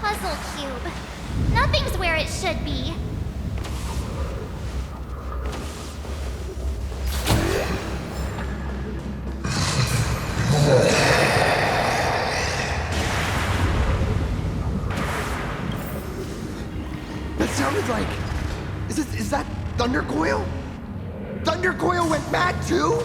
puzzle cube. Nothing's where it should be. That sounded like... Is that Thundercoil? Thundercoil went mad too?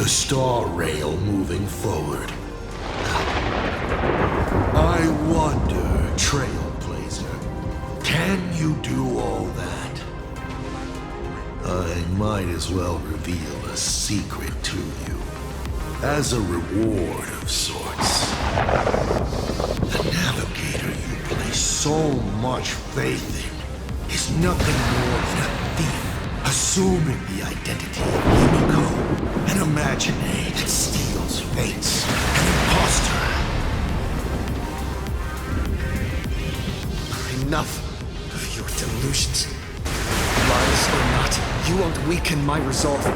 Star rail moving forward. I wonder, Trailblazer, can you do all that? I might as well reveal a secret to you, as a reward of sorts. The navigator you place so much faith in is nothing more than a thief, assuming the identity of Motoko. An imaginary that steals fates. An imposter. Enough of your delusions. Lies or not, you won't weaken my resolve. It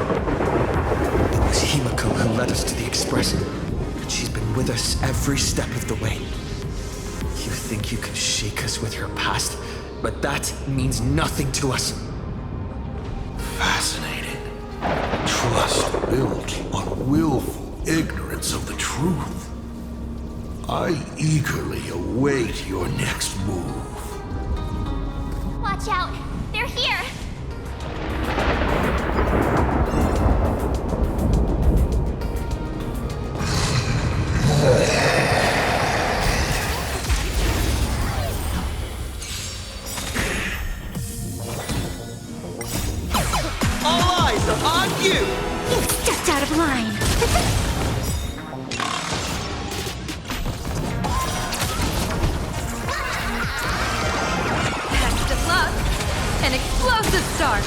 was Himiko who led us to the Express, and she's been with us every step of the way. You think you can shake us with your past, but that means nothing to us. Fascinating. Trust built on willful ignorance of the truth. I eagerly await your next move. Watch out! They're here! All eyes are on you! You stepped out of line! Best of luck! An explosive start!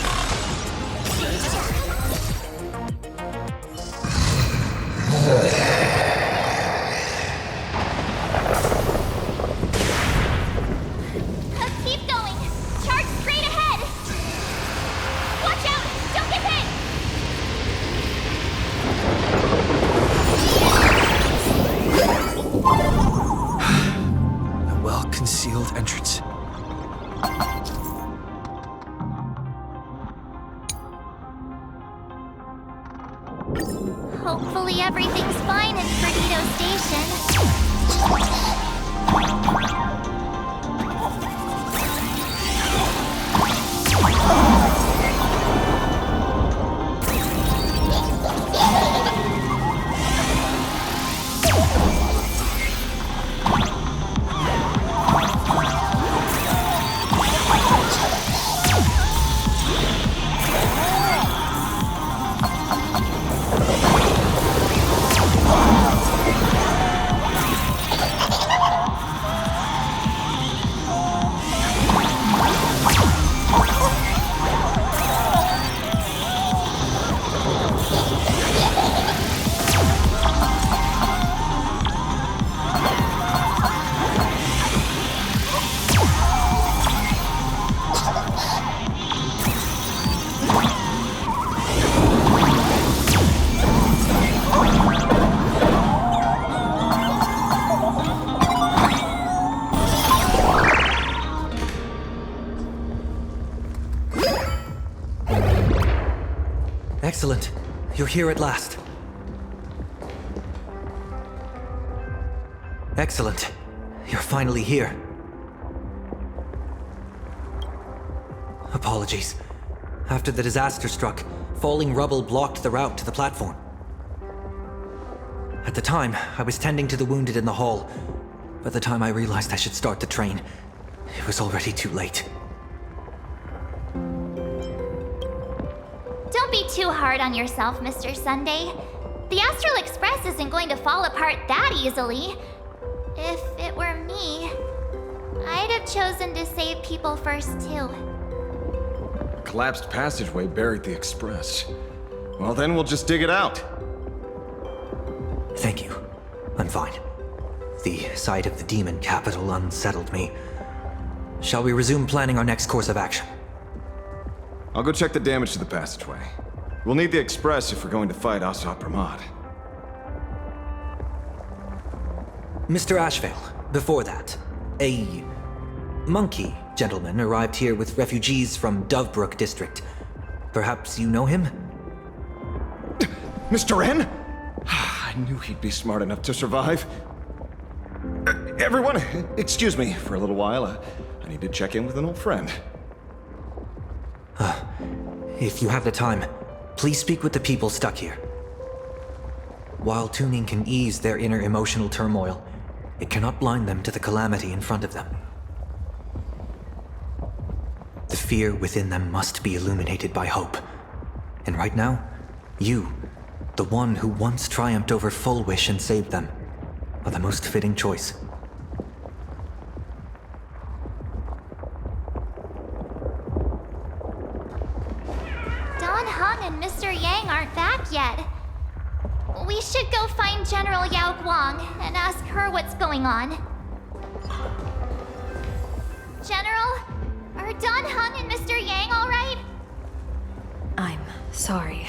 Keep going! Charge straight ahead! Watch out! Don't get hit! A well-concealed entrance. Hopefully everything's fine in Perdido Station. Excellent. You're here at last. Excellent. You're finally here. Apologies. After the disaster struck, falling rubble blocked the route to the platform. At the time, I was tending to the wounded in the hall. By the time I realized I should start the train, it was already too late. Don't be too hard on yourself, Mr. Sunday. The Astral Express isn't going to fall apart that easily. If it were me, I'd have chosen to save people first, too. A collapsed passageway buried the Express. Well, then we'll just dig it out. Thank you. I'm fine. The sight of the demon capital unsettled me. Shall we resume planning our next course of action? I'll go check the damage to the passageway. We'll need the Express if we're going to fight Asat Pramod. Mr. Ashvale, before that, a monkey gentleman arrived here with refugees from Dovebrook district. Perhaps you know him? Mr. N? I knew he'd be smart enough to survive. Everyone, excuse me for a little while. I need to check in with an old friend. If you have the time, please speak with the people stuck here. While tuning can ease their inner emotional turmoil, it cannot blind them to the calamity in front of them. The fear within them must be illuminated by hope. And right now, you, the one who once triumphed over Full Wish and saved them, are the most fitting choice. Don Hung and Mr. Yang aren't back yet. We should go find General Yao Guang and ask her what's going on. General, are Don Hung and Mr. Yang all right? I'm sorry.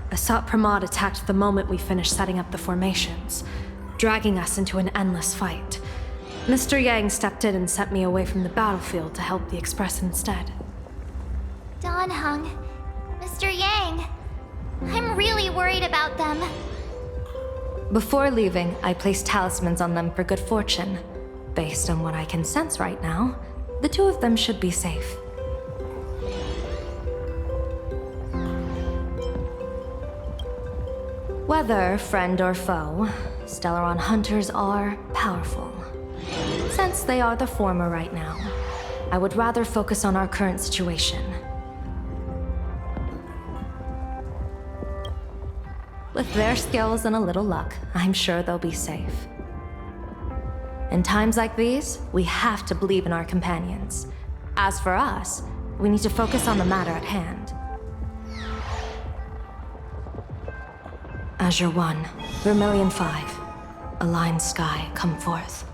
Asat Pramod attacked the moment we finished setting up the formations, dragging us into an endless fight. Mr. Yang stepped in and sent me away from the battlefield to help the Express instead. Don Hung, Mr. Yang, I'm really worried about them. Before leaving, I placed talismans on them for good fortune. Based on what I can sense right now, the two of them should be safe. Whether friend or foe, Stellaron hunters are powerful. Since they are the former right now, I would rather focus on our current situation. With their skills and a little luck, I'm sure they'll be safe. In times like these, we have to believe in our companions. As for us, we need to focus on the matter at hand. Azure 1, Vermilion 5, Aligned Sky, come forth.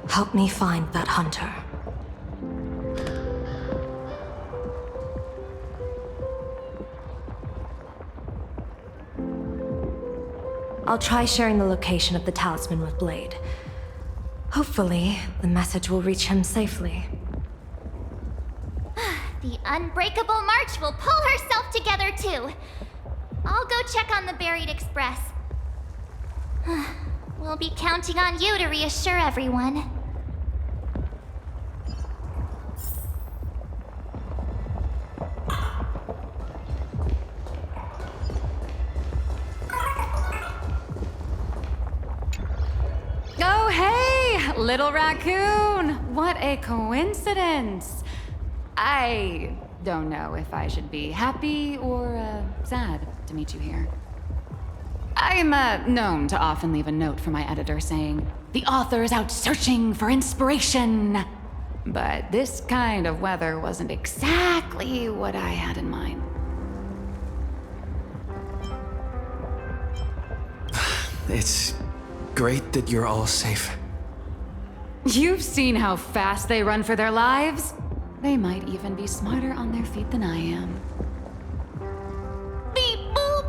Help me find that hunter. I'll try sharing the location of the talisman with Blade. Hopefully, the message will reach him safely. The Unbreakable March will pull herself together too. I'll go check on the buried Express. We'll be counting on you to reassure everyone. Oh, hey! Little raccoon! What a coincidence! I don't know if I should be happy or sad to meet you here. I'm known to often leave a note for my editor saying, "The author is out searching for inspiration." But this kind of weather wasn't exactly what I had in mind. It's great that you're all safe. You've seen how fast they run for their lives? They might even be smarter on their feet than I am. Beep boop!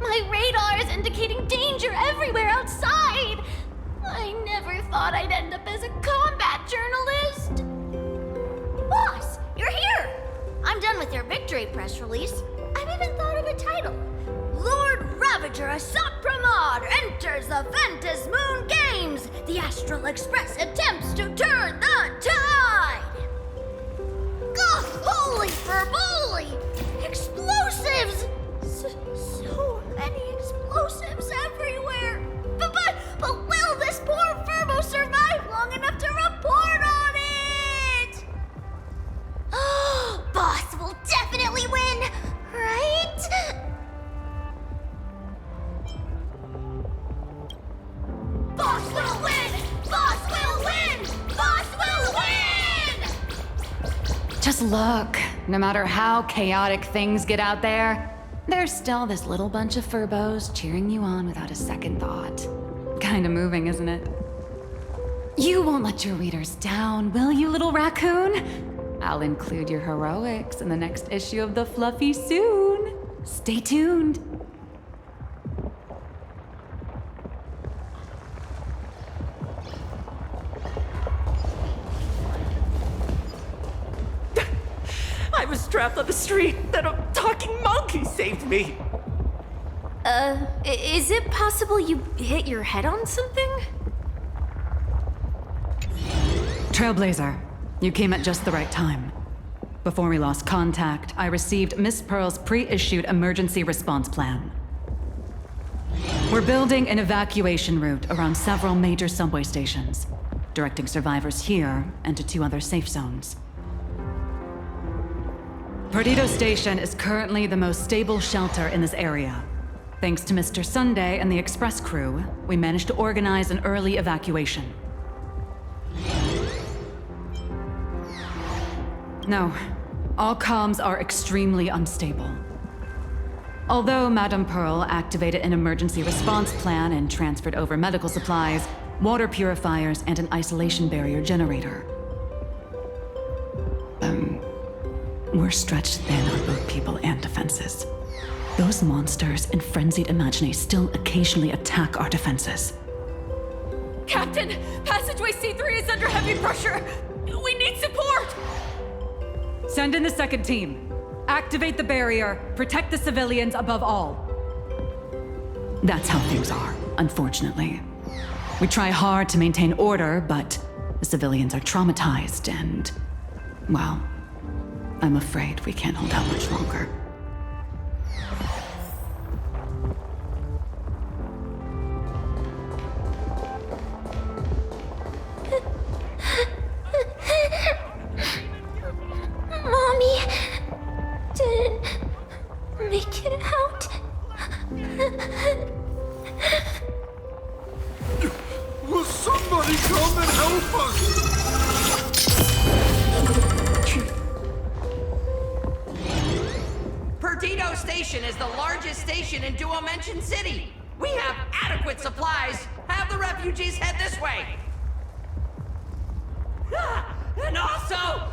My radar is indicating danger everywhere outside! I never thought I'd end up as a combat journalist! Boss, you're here! I'm done with your victory press release. I've even thought of a title. Lord Ravager Asat Pramod enters the Ventus Moon Games! The Astral Express attempts to turn the tide! Ugh, holy fervoli! Explosives! So many explosives everywhere! But will this poor Furbo survive long enough to report on it? Boss will definitely win, right? look. No matter how chaotic things get out there, there's still this little bunch of furbos cheering you on without a second thought. Kinda moving, isn't it? You won't let your readers down, will you, little raccoon? I'll include your heroics in the next issue of The Fluffy soon. Stay tuned. I was trapped on the street, then a talking monkey saved me. Is it possible you hit your head on something? Trailblazer, you came at just the right time. Before we lost contact, I received Miss Pearl's pre-issued emergency response plan. We're building an evacuation route around several major subway stations, directing survivors here and to 2 other safe zones. Perdido Station is currently the most stable shelter in this area. Thanks to Mr. Sunday and the express crew, we managed to organize an early evacuation. No, all comms are extremely unstable. Although Madame Pearl activated an emergency response plan and transferred over medical supplies, water purifiers, and an isolation barrier generator. We're stretched thin on both people and defenses. Those monsters and frenzied Imaginae still occasionally attack our defenses. Captain, passageway C3 is under heavy pressure. We need support. Send in the second team. Activate the barrier, protect the civilians above all. That's how things are, unfortunately. We try hard to maintain order, but the civilians are traumatized and, well, I'm afraid we can't hold out much longer. Mommy didn't make it out. Will somebody come and help us? Perdido Station is the largest station in Duomension City. We have adequate supplies. Have the refugees head this way. And also,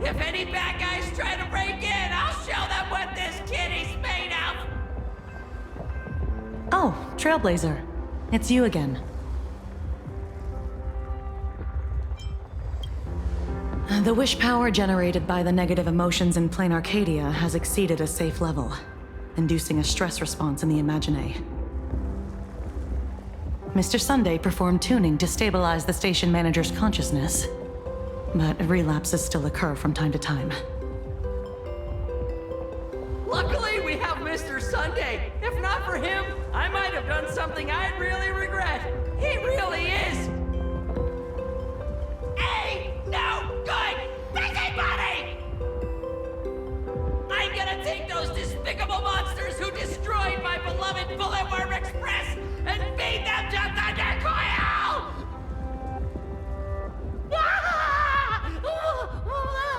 if any bad guys try to break in, I'll show them what this kitty's made of. Oh, Trailblazer. It's you again. The wish power generated by the negative emotions in Planarcadia has exceeded a safe level, inducing a stress response in the Imaginae. Mr. Sunday performed tuning to stabilize the station manager's consciousness, but relapses still occur from time to time. Luckily, we have Mr. Sunday. If not for him, I might have done something I'd really regret. He really is a no good busybody! I'm gonna take those despicable monsters who destroyed my beloved Bulletworm Express and feed them to Thundercoil!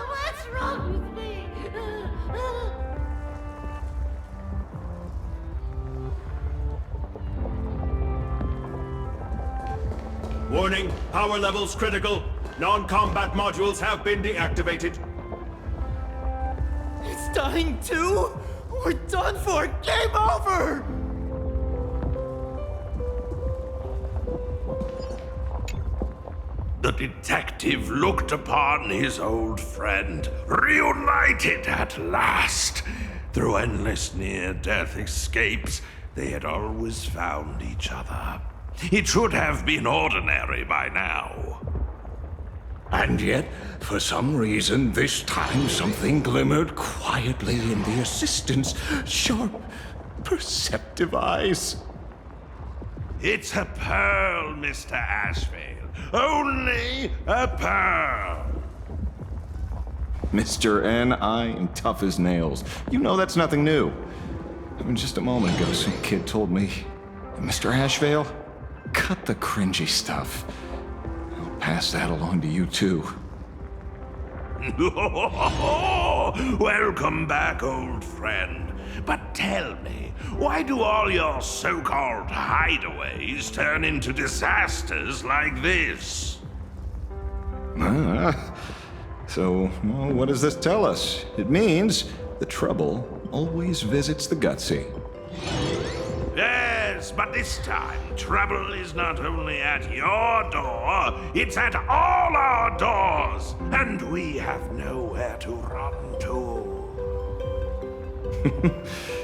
What's wrong with me? Warning, power levels critical. Non-combat modules have been deactivated. It's dying too? We're done for! Game over! The detective looked upon his old friend, reunited at last. Through endless near-death escapes, they had always found each other. It should have been ordinary by now. And yet, for some reason, this time something glimmered quietly in the assistant's sharp, perceptive eyes. It's a pearl, Mr. Ashvale. Only a pearl. Mr. N.I. and tough as nails. You know that's nothing new. I mean, just a moment ago, some kid told me, Mr. Ashvale, cut the cringy stuff. I'll pass that along to you, too. Welcome back, old friend. But tell me, why do all your so-called hideaways turn into disasters like this? So, well, what does this tell us? It means the trouble always visits the gutsy. Yes, but this time, trouble is not only at your door, it's at all our doors, and we have nowhere to run to.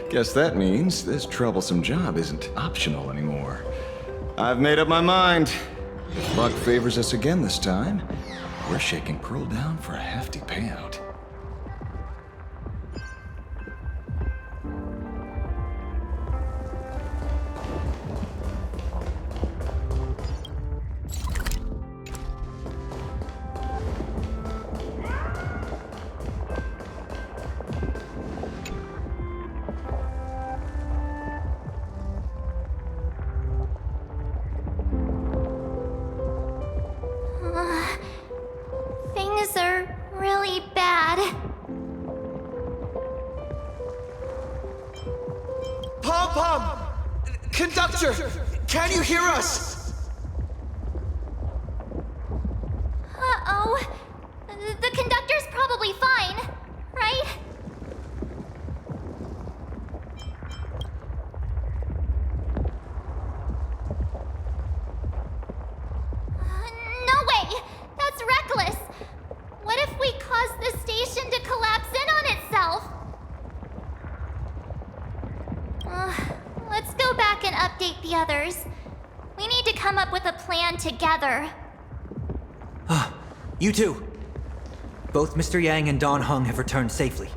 Guess that means this troublesome job isn't optional anymore. I've made up my mind. If luck favors us again this time, we're shaking Pearl down for a hefty payout. Things are really bad. Pom-Pom! Conductor! Can you hear us? Uh-oh. The conductor's probably fine, right? No way! That's reckless! What if we cause the station to collapse in on itself? Let's go back and update the others. We need to come up with a plan together. You two. Both Mr. Yang and Don Hung have returned safely.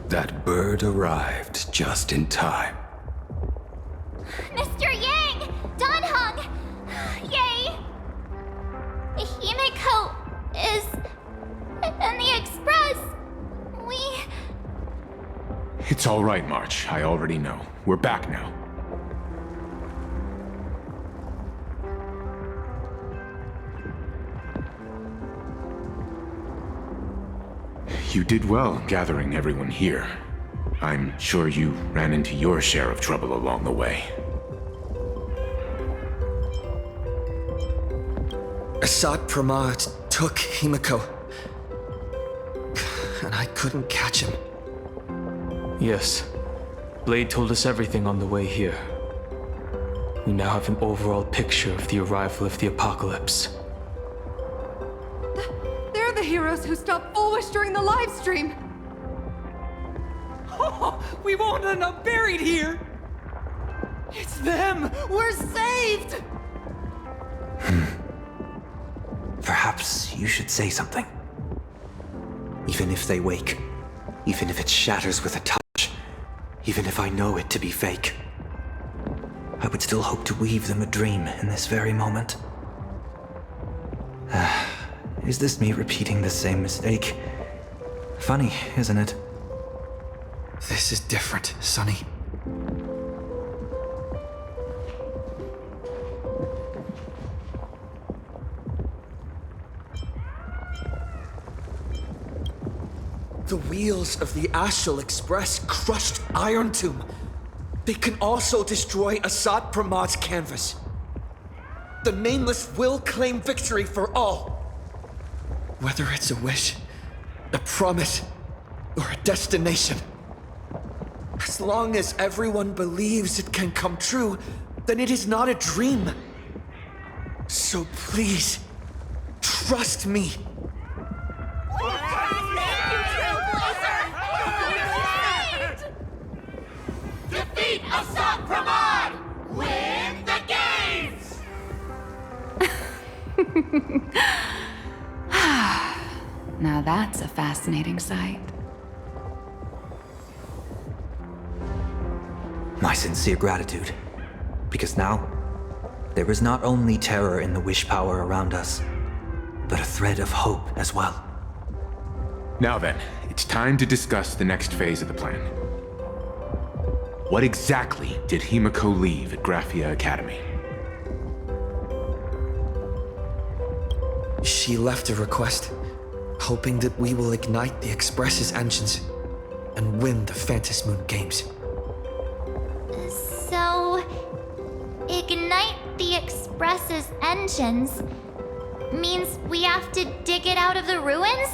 That bird arrived just in time. Mr. Yang! Don Hung! Yay! Himiko is... in the Express! It's all right, March. I already know. We're back now. You did well gathering everyone here. I'm sure you ran into your share of trouble along the way. Assad Pramad took Himiko, and I couldn't catch him. Yes. Blade told us everything on the way here. We now have an overall picture of the arrival of the apocalypse. They're the heroes who stopped Foolish during the livestream! Oh, we won't end up buried here! It's them! We're saved! Perhaps you should say something. Even if they wake, even if it shatters with a touch, even if I know it to be fake, I would still hope to weave them a dream in this very moment. Is this me repeating the same mistake? Funny, isn't it? This is different, Sonny. The wheels of the Astral Express crushed Iron Tomb. They can also destroy Assad Pramad's canvas. The Nameless will claim victory for all. Whether it's a wish, a promise, or a destination. As long as everyone believes it can come true, then it is not a dream. So please, trust me. Defeat Assad Pramad! Win the games! Now that's a fascinating sight. My sincere gratitude. Because now, there is not only terror in the wish power around us, but a thread of hope as well. Now then, it's time to discuss the next phase of the plan. What exactly did Himiko leave at Graphia Academy? She left a request, hoping that we will ignite the Express's engines and win the Phantom Moon Games. So, ignite the Express's engines means we have to dig it out of the ruins?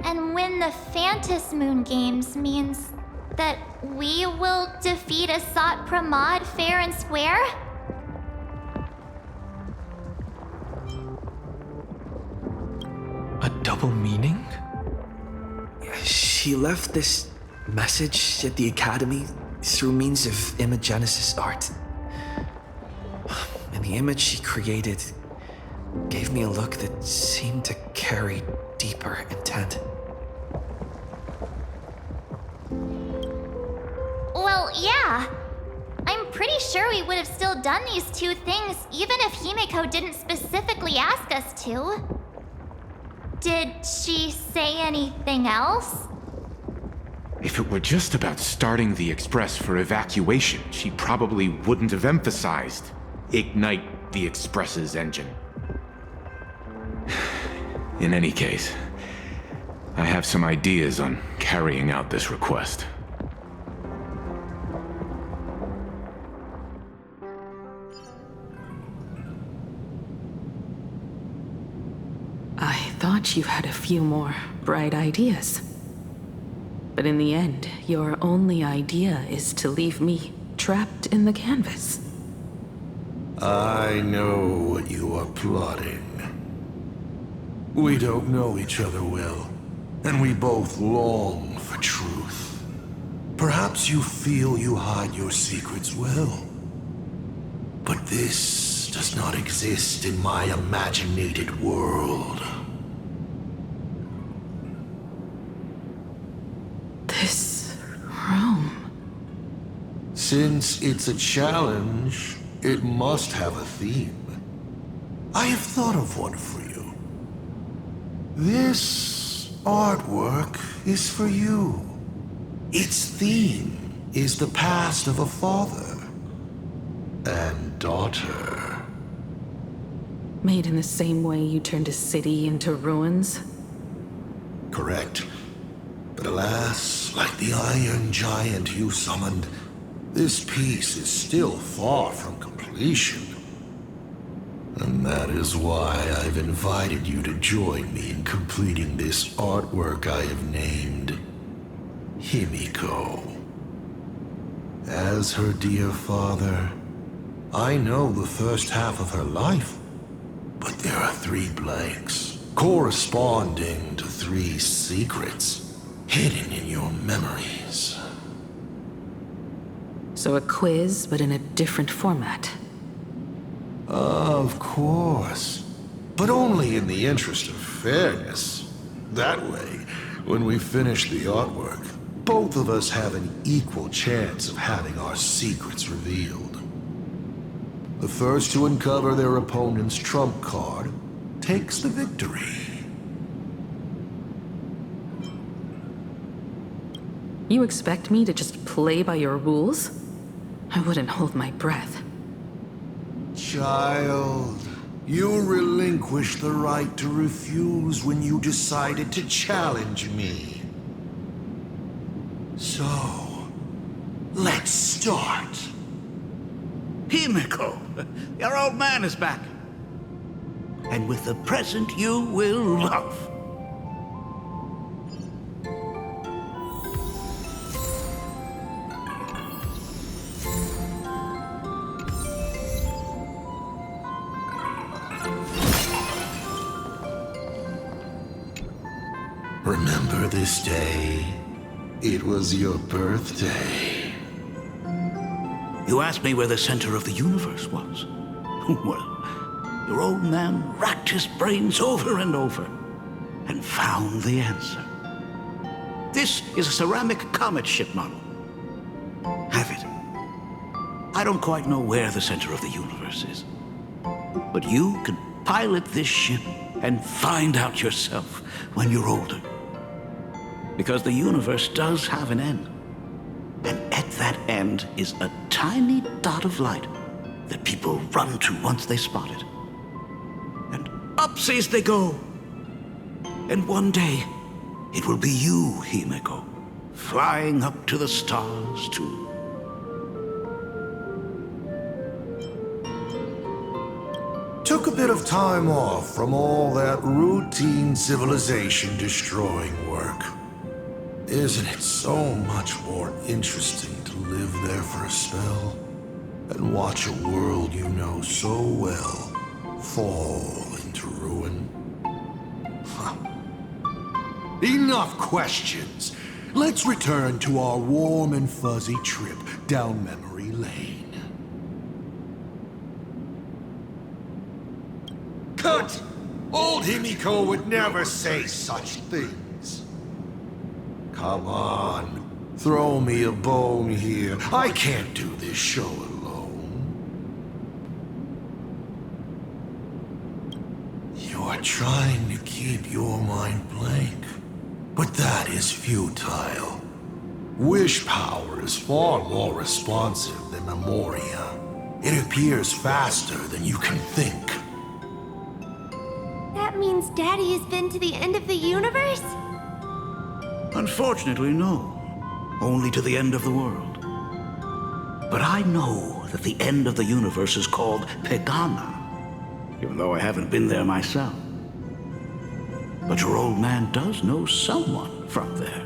And win the Phantom Moon Games means that we will defeat Asat Pramod fair and square? A double meaning? She left this message at the Academy through means of imagenesis art. And the image she created gave me a look that seemed to carry deeper intent. Well, yeah. I'm pretty sure we would have still done these two things even if Himiko didn't specifically ask us to. Did she say anything else? If it were just about starting the Express for evacuation, she probably wouldn't have emphasized ignite the Express's engine. In any case, I have some ideas on carrying out this request. I thought you had a few more bright ideas. But in the end, your only idea is to leave me trapped in the canvas. I know what you are plotting. We don't know each other well, and we both long for truth. Perhaps you feel you hide your secrets well. But this does not exist in my imaginated world. This room... Since it's a challenge, it must have a theme. I have thought of one for you. This artwork is for you. Its theme is the past of a father and daughter. Made in the same way you turned a city into ruins? Correct. But alas, like the Iron Giant you summoned, this piece is still far from completion. And that is why I've invited you to join me in completing this artwork I have named Himiko. As her dear father, I know the first half of her life, but there are 3 blanks, corresponding to 3 secrets hidden in your memories. So a quiz, but in a different format. Of course. But only in the interest of fairness. That way, when we finish the artwork, both of us have an equal chance of having our secrets revealed. The first to uncover their opponent's trump card takes the victory. You expect me to just play by your rules? I wouldn't hold my breath. Child, you relinquished the right to refuse when you decided to challenge me. So, let's start. Himiko, your old man is back. And with a present you will love. Remember this day? It was your birthday. You asked me where the center of the universe was. Well, your old man racked his brains over and over and found the answer. This is a ceramic comet ship model. Have it. I don't quite know where the center of the universe is, but you can pilot this ship and find out yourself when you're older. Because the universe does have an end. And at that end is a tiny dot of light that people run to once they spot it. And up galaxies they go. And one day, it will be you, Himeko, flying up to the stars too. Took a bit of time off from all that routine civilization-destroying work. Isn't it so much more interesting to live there for a spell and watch a world you know so well fall into ruin? Huh. Enough questions. Let's return to our warm and fuzzy trip down memory lane. Cut! Old Himiko would never say such things. Come on, throw me a bone here. I can't do this show alone. You are trying to keep your mind blank, but that is futile. Wish power is far more responsive than Memoria. It appears faster than you can think. That means Daddy has been to the end of the universe? Unfortunately, no. Only to the end of the world. But I know that the end of the universe is called Pegana, even though I haven't been there myself. But your old man does know someone from there.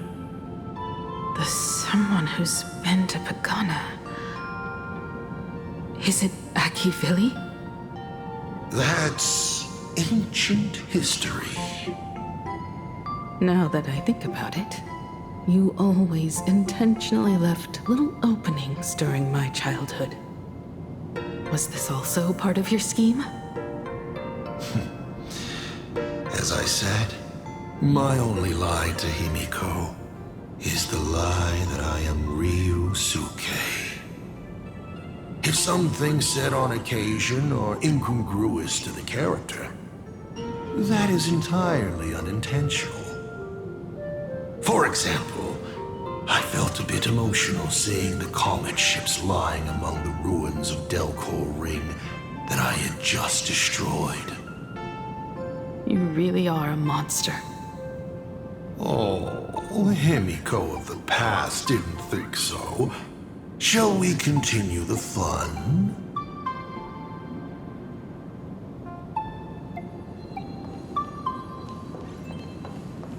The someone who's been to Pegana. Is it Akivili? That's ancient history. Now that I think about it, you always intentionally left little openings during my childhood. Was this also part of your scheme? As I said, my only lie to Himiko is the lie that I am Ryusuke. If something said on occasion are incongruous to the character, that is entirely unintentional. For example, I felt a bit emotional seeing the comet ships lying among the ruins of Delcor Ring that I had just destroyed. You really are a monster. Oh, Himiko of the past didn't think so. Shall we continue the fun?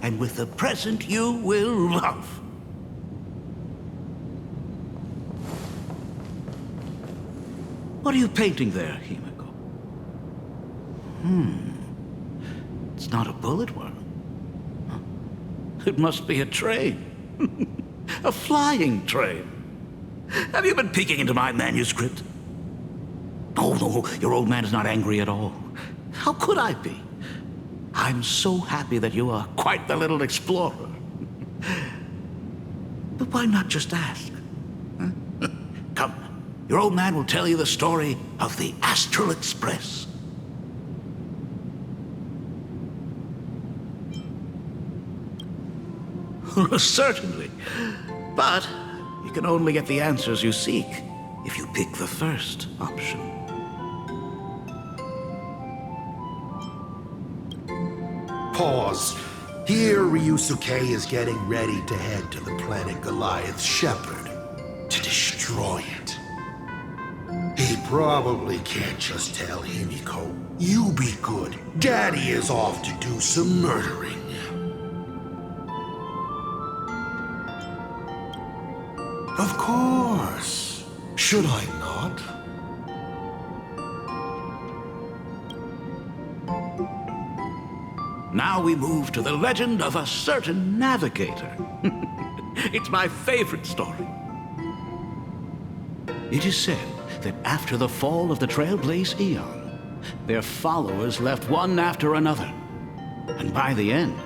And with the present you will love. What are you painting there, Himeko? It's not a bullet one. It must be a train. A flying train. Have you been peeking into my manuscript? Oh, no, your old man is not angry at all. How could I be? I'm so happy that you are quite the little explorer. But why not just ask? Huh? Come, your old man will tell you the story of the Astral Express. Certainly. But you can only get the answers you seek if you pick the first option. Pause. Here, Ryusuke is getting ready to head to the planet Goliath's Shepherd to destroy it. He probably can't just tell Himiko, "You be good. Daddy is off to do some murdering." Of course. Should I not? Now we move to the legend of a certain navigator. It's my favorite story. It is said that after the fall of the Trailblaze Eon, their followers left one after another. And by the end,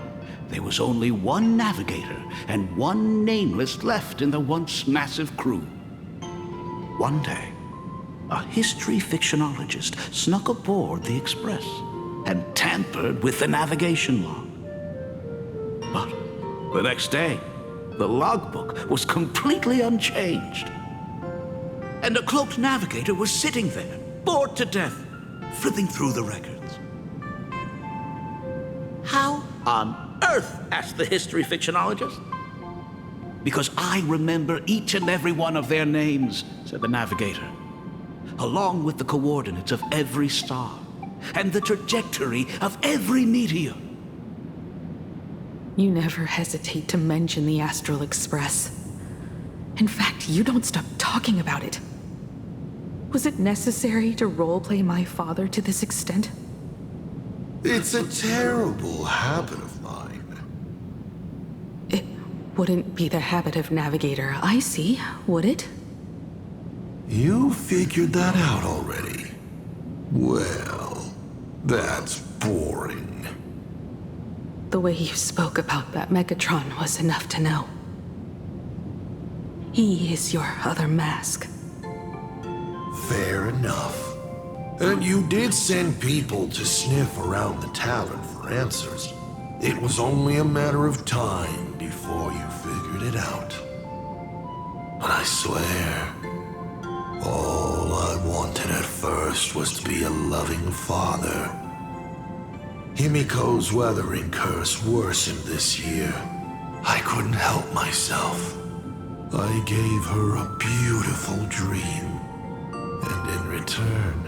there was only one navigator and one nameless left in the once massive crew. One day, a history fictionologist snuck aboard the Express and tampered with the navigation log. But the next day, the logbook was completely unchanged. And a cloaked navigator was sitting there, bored to death, flipping through the records. How on earth? Asked the history fictionologist. Because I remember each and every one of their names, said the navigator, along with the coordinates of every star and the trajectory of every meteor. You never hesitate to mention the Astral Express. In fact, you don't stop talking about it. Was it necessary to roleplay my father to this extent? It's a terrible habit of mine. It wouldn't be the habit of Navigator Icy, would it? You figured that out already. Well, that's boring. The way you spoke about that Megatron was enough to know. He is your other mask. Fair enough. And you did send people to sniff around the tavern for answers. It was only a matter of time before you figured it out. But I swear, all I wanted at first was to be a loving father. Himiko's weathering curse worsened this year. I couldn't help myself. I gave her a beautiful dream. And in return,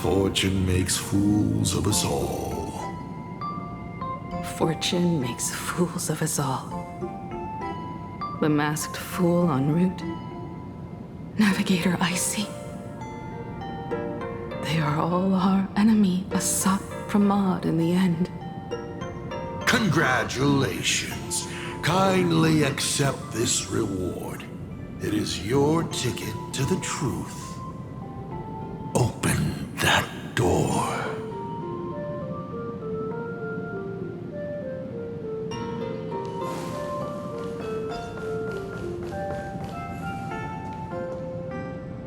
fortune makes fools of us all. Fortune makes fools of us all. The masked fool en route. Navigator Icy. They are all our enemy, Asat Pramod in the end. Congratulations. Kindly accept this reward. It is your ticket to the truth. Open that door.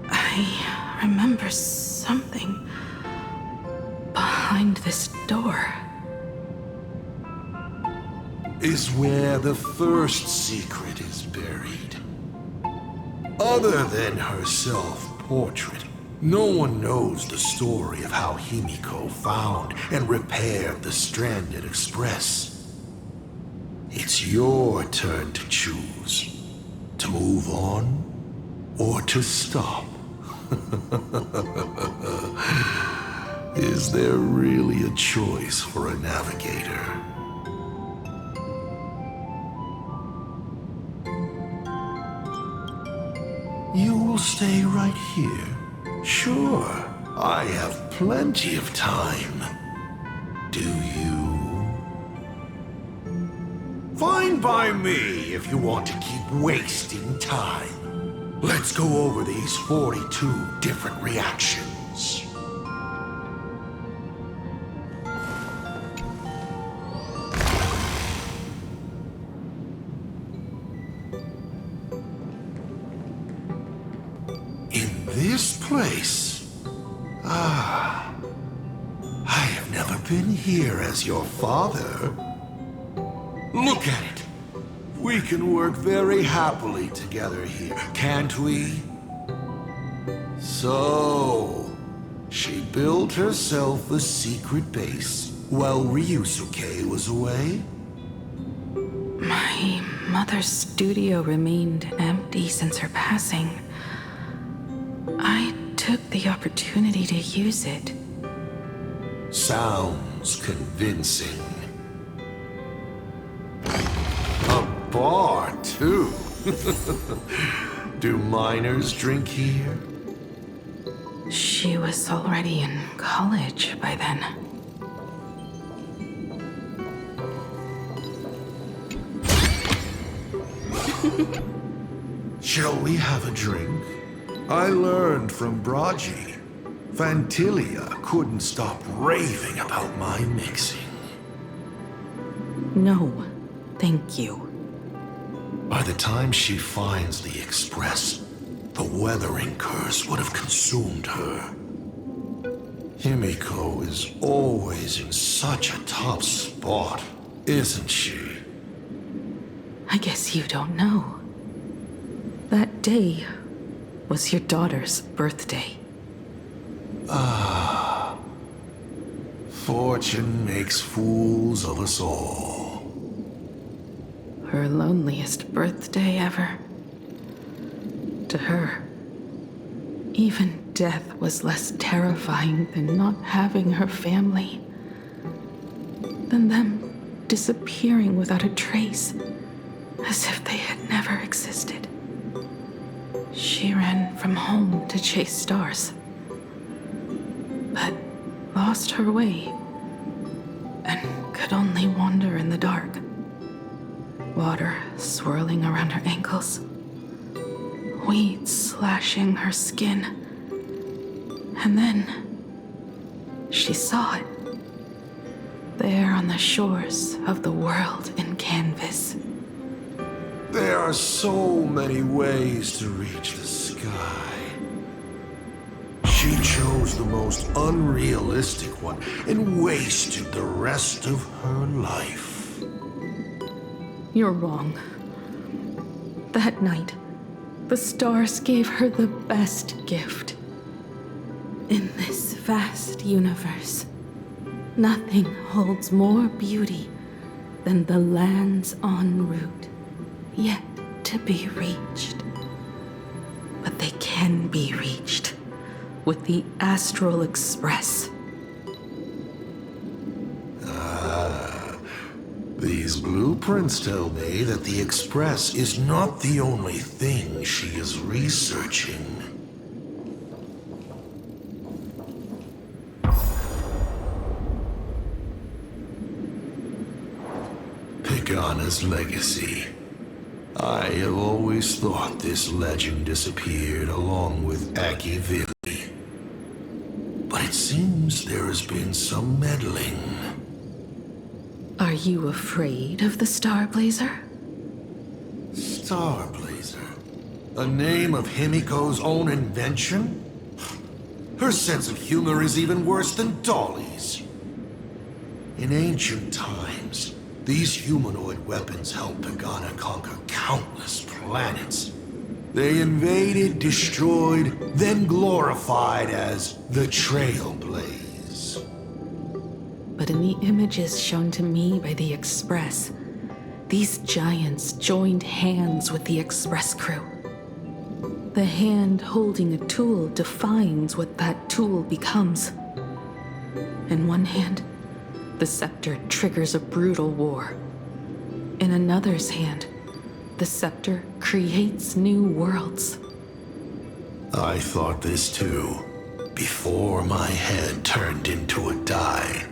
I remember something behind this door. Is where the first secret is buried. Other than her self-portrait, no one knows the story of how Himiko found and repaired the stranded express. It's your turn to choose. To move on or to stop. Is there really a choice for a navigator? You will stay right here? Sure, I have plenty of time. Do you? Fine by me if you want to keep wasting time. Let's go over these 42 different reactions. This place? I have never been here as your father. Look at it. We can work very happily together here, can't we? So, she built herself a secret base while Ryusuke was away? My mother's studio remained empty since her passing. I took the opportunity to use it. Sounds convincing. A bar, too. Do minors drink here? She was already in college by then. Shall we have a drink? I learned from Braji. Fantilia couldn't stop raving about my mixing. No, thank you. By the time she finds the Express, the weathering curse would have consumed her. Himiko is always in such a top spot, isn't she? I guess you don't know. That day was your daughter's birthday. Fortune makes fools of us all. Her loneliest birthday ever. To her, even death was less terrifying than not having her family. Than them disappearing without a trace, as if they had never existed. She ran from home to chase stars, but lost her way and could only wander in the dark. Water swirling around her ankles, weeds slashing her skin, and then she saw it. There on the shores of the world in canvas. There are so many ways to reach the sky. She chose the most unrealistic one and wasted the rest of her life. You're wrong. That night, the stars gave her the best gift. In this vast universe, nothing holds more beauty than the lands en route, yet to be reached. But they can be reached with the Astral Express. These blueprints tell me that the Express is not the only thing she is researching. Pagana's legacy. I have always thought this legend disappeared along with Akivili. But it seems there has been some meddling. Are you afraid of the Starblazer? Starblazer? A name of Himiko's own invention? Her sense of humor is even worse than Dolly's. In ancient times, these humanoid weapons helped Pagana conquer countless planets. They invaded, destroyed, then glorified as the Trailblaze. But in the images shown to me by the Express, these giants joined hands with the Express crew. The hand holding a tool defines what that tool becomes. In one hand, the scepter triggers a brutal war. In another's hand, the scepter creates new worlds. I thought this too, before my head turned into a die.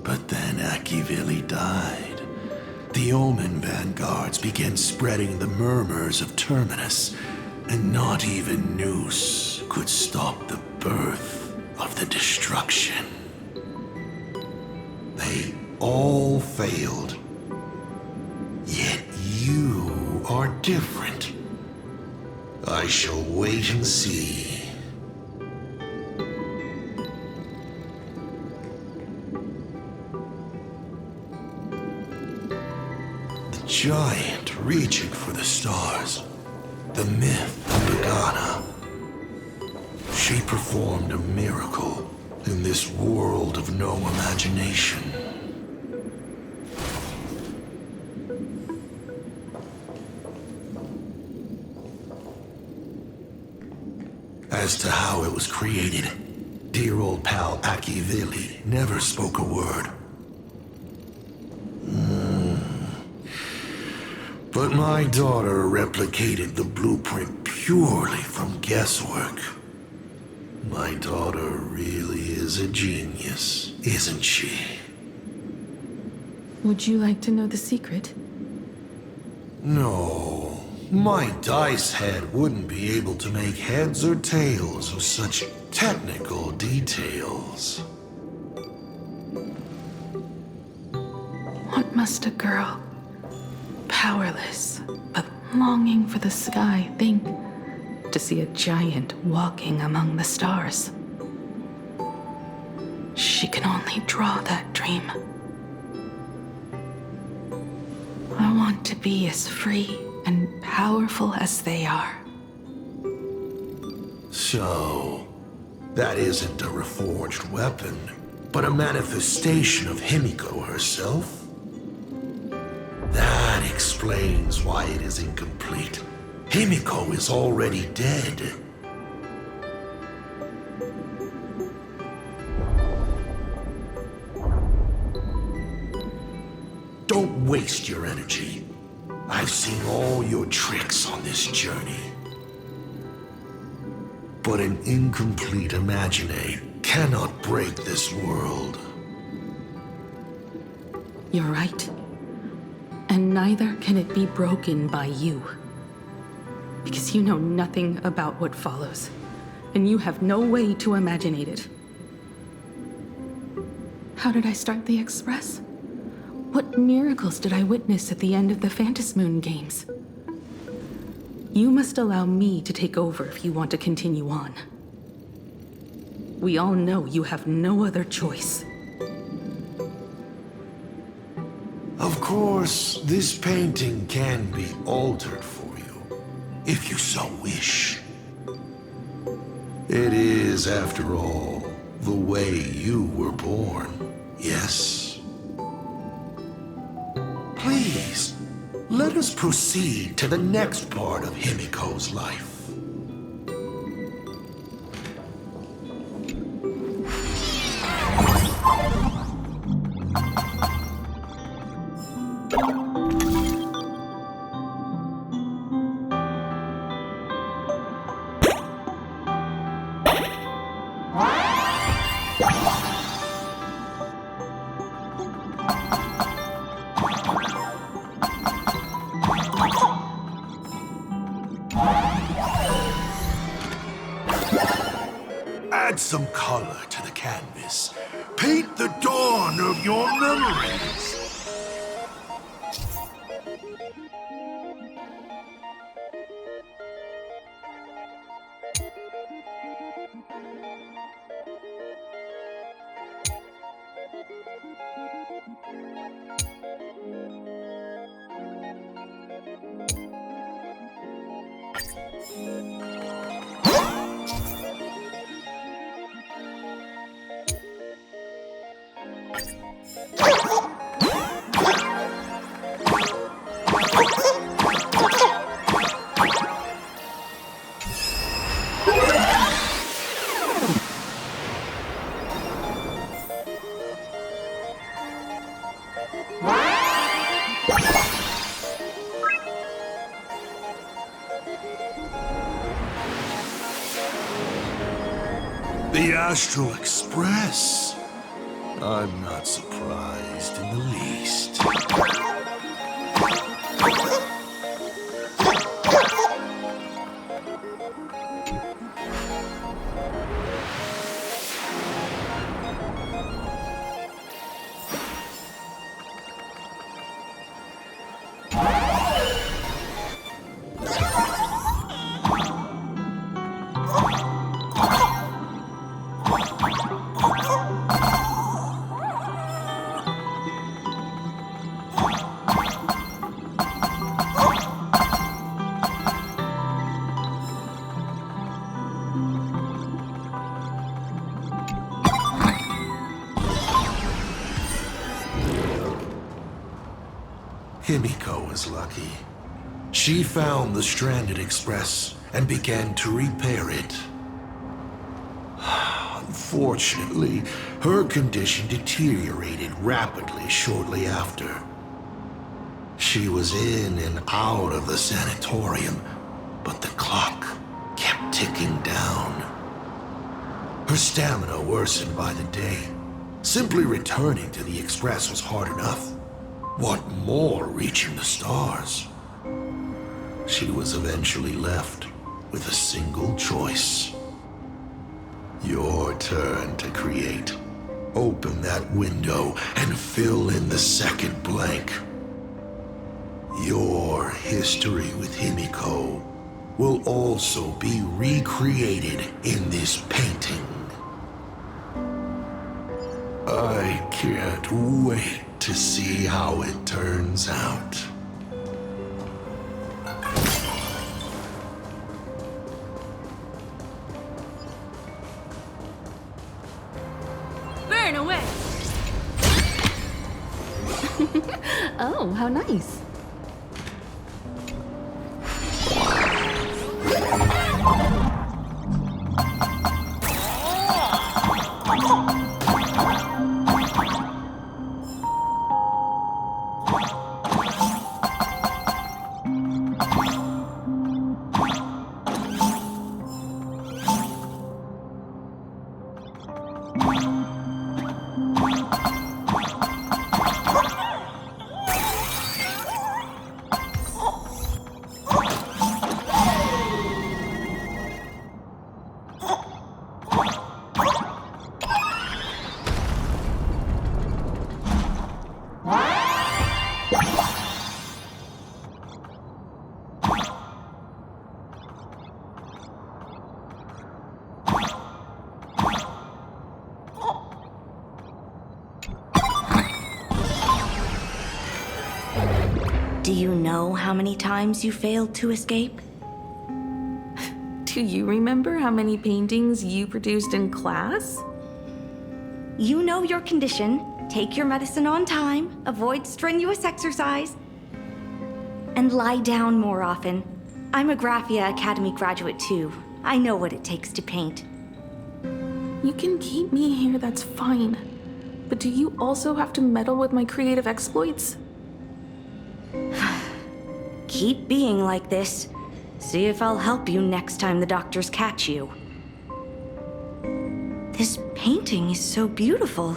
But then Akivili died. The Omen vanguards began spreading the murmurs of Terminus, and not even Noose could stop the birth of the destruction. They all failed. Yet you are different. I shall wait and see. The giant reaching for the stars. The myth of Pagana. She performed a miracle in this world of no imagination. As to how it was created, dear old pal Akivili never spoke a word. But my daughter replicated the blueprint purely from guesswork. My daughter really is a genius, isn't she? Would you like to know the secret? No, my dice head wouldn't be able to make heads or tails of such technical details. What must a girl, powerless but longing for the sky, think to see a giant walking among the stars? She can only draw that dream. I want to be as free and powerful as they are. So, that isn't a reforged weapon, but a manifestation of Himiko herself? That explains why it is incomplete. Himiko is already dead. Don't waste your energy. I've seen all your tricks on this journey. But an incomplete imagination cannot break this world. You're right. And neither can it be broken by you. Because you know nothing about what follows, and you have no way to imaginate it. How did I start the Express? What miracles did I witness at the end of the Phantasmoon games? You must allow me to take over if you want to continue on. We all know you have no other choice. Of course, this painting can be altered for you, if you so wish. It is, after all, the way you were born, yes? Please, let us proceed to the next part of Himiko's life. Add some color to the canvas. Paint the dawn of your memories. The Astral Express. I'm not surprised in the least. Himiko was lucky. She found the stranded express and began to repair it. Unfortunately, her condition deteriorated rapidly shortly after. She was in and out of the sanatorium, but the clock kept ticking down. Her stamina worsened by the day. Simply returning to the express was hard enough. What more reaching the stars? She was eventually left with a single choice. Your turn to create. Open that window and fill in the second blank. Your history with Himiko will also be recreated in this painting. I can't wait to see how it turns out. There! Iron away! Oh, how nice. Do you know how many times you failed to escape? Do you remember how many paintings you produced in class? You know your condition. Take your medicine on time, avoid strenuous exercise, and lie down more often. I'm a Graphia Academy graduate too. I know what it takes to paint. You can keep me here, that's fine. But do you also have to meddle with my creative exploits? Keep being like this. See if I'll help you next time the doctors catch you. This painting is so beautiful.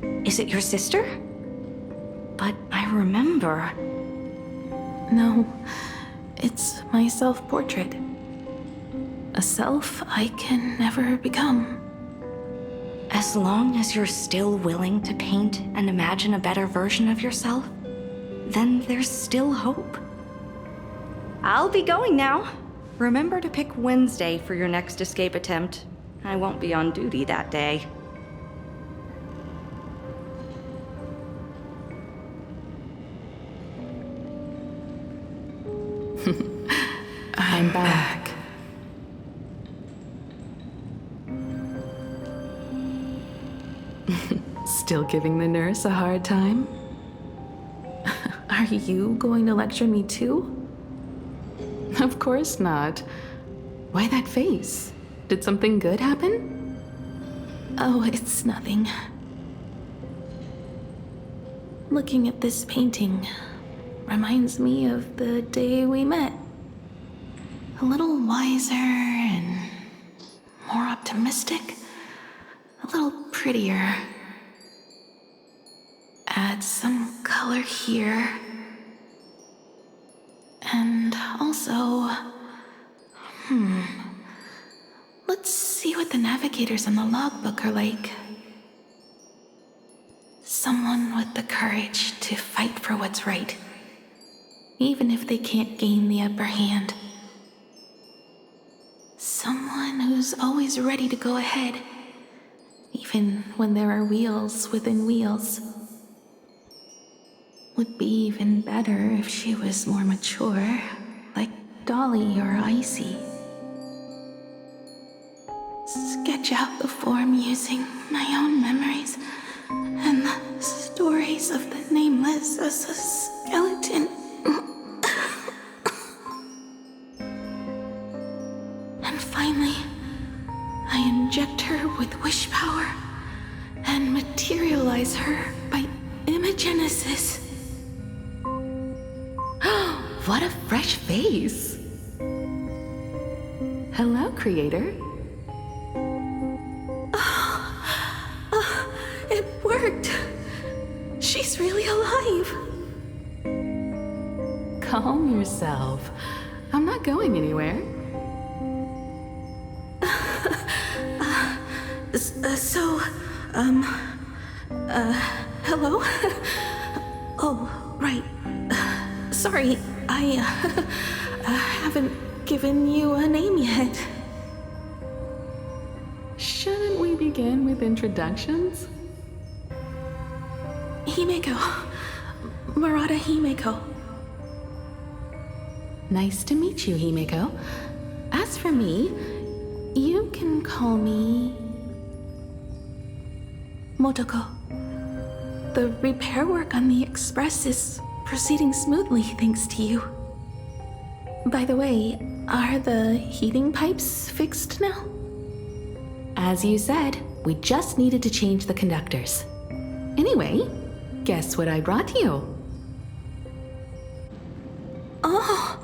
Is it your sister? But I remember. No, it's my self-portrait. A self I can never become. As long as you're still willing to paint and imagine a better version of yourself, then there's still hope. I'll be going now. Remember to pick Wednesday for your next escape attempt. I won't be on duty that day. I'm back. Still giving the nurse a hard time? Are you going to lecture me too? Of course not. Why that face? Did something good happen? Oh, it's nothing. Looking at this painting reminds me of the day we met. A little wiser and more optimistic. A little prettier. Add some color here. And also, let's see what the navigators on the logbook are like. Someone with the courage to fight for what's right, even if they can't gain the upper hand. Someone who's always ready to go ahead, even when there are wheels within wheels. Would be even better if she was more mature, like Dolly or Icy. Sketch out the form using my own memories and the stories of the Nameless as a skeleton. And finally, I inject her with wish power and materialize her by imagenesis. What a fresh face! Hello, creator. It worked! She's really alive! Calm yourself. I'm not going anywhere. Hello? Oh, right. Sorry, I haven't given you a name yet. Shouldn't we begin with introductions? Himeko. Murata Himeko. Nice to meet you, Himeko. As for me, you can call me... Motoko. The repair work on the Express is proceeding smoothly thanks to you. By the way, are the heating pipes fixed now? As you said, we just needed to change the conductors. Anyway, guess what I brought you? Oh,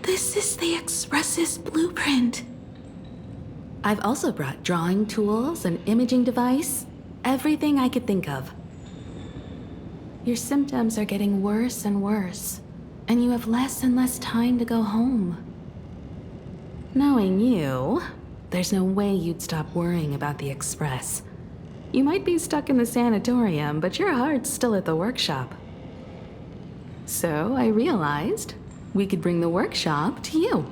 this is the Express's blueprint. I've also brought drawing tools, an imaging device, everything I could think of. Your symptoms are getting worse and worse, and you have less and less time to go home. Knowing you, there's no way you'd stop worrying about the Express. You might be stuck in the sanatorium, but your heart's still at the workshop. So I realized we could bring the workshop to you.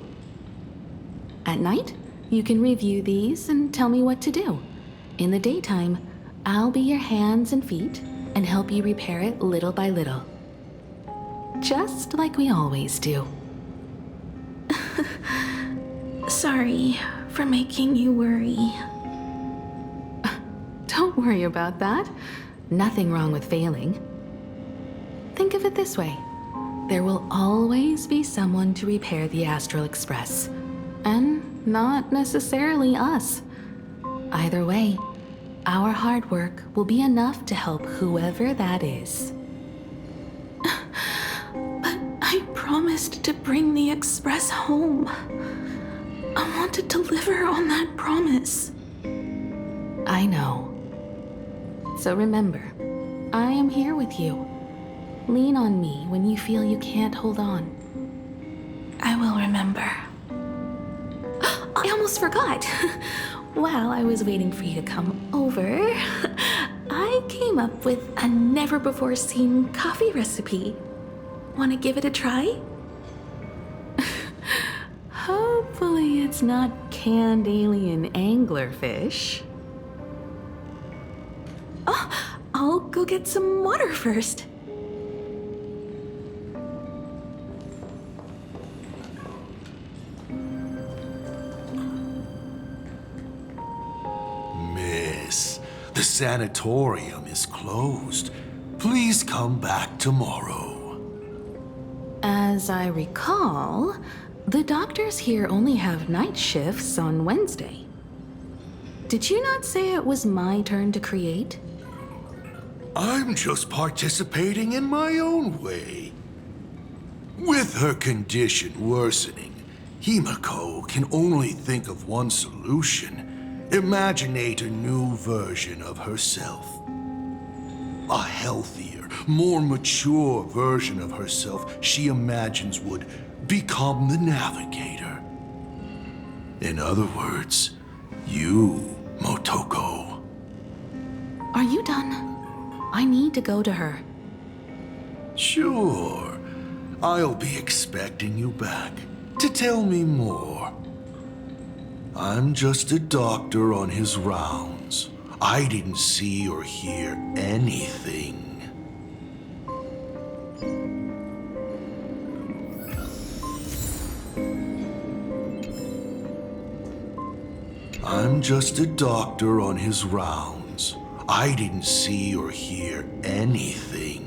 At night, you can review these and tell me what to do. In the daytime, I'll be your hands and feet and help you repair it little by little. Just like we always do. Sorry for making you worry. Don't worry about that. Nothing wrong with failing. Think of it this way. There will always be someone to repair the Astral Express. And not necessarily us. Either way, our hard work will be enough to help whoever that is. But I promised to bring the Express home. I want to deliver on that promise. I know. So remember, I am here with you. Lean on me when you feel you can't hold on. I will remember. I almost forgot. While I was waiting for you to come over, I came up with a never-before-seen coffee recipe. Want to give it a try? Hopefully it's not canned alien anglerfish. Oh, I'll go get some water first. Miss, the sanatorium is closed. Please come back tomorrow. As I recall, the doctors here only have night shifts on Wednesday. Did you not say it was my turn to create? I'm just participating in my own way. With her condition worsening, Himiko can only think of one solution: imaginate a new version of herself. A healthier, more mature version of herself she imagines would become the Navigator. In other words, you, Motoko. Are you done? I need to go to her. Sure. I'll be expecting you back to tell me more. I'm just a doctor on his rounds. I didn't see or hear anything. I'm just a doctor on his rounds. I didn't see or hear anything.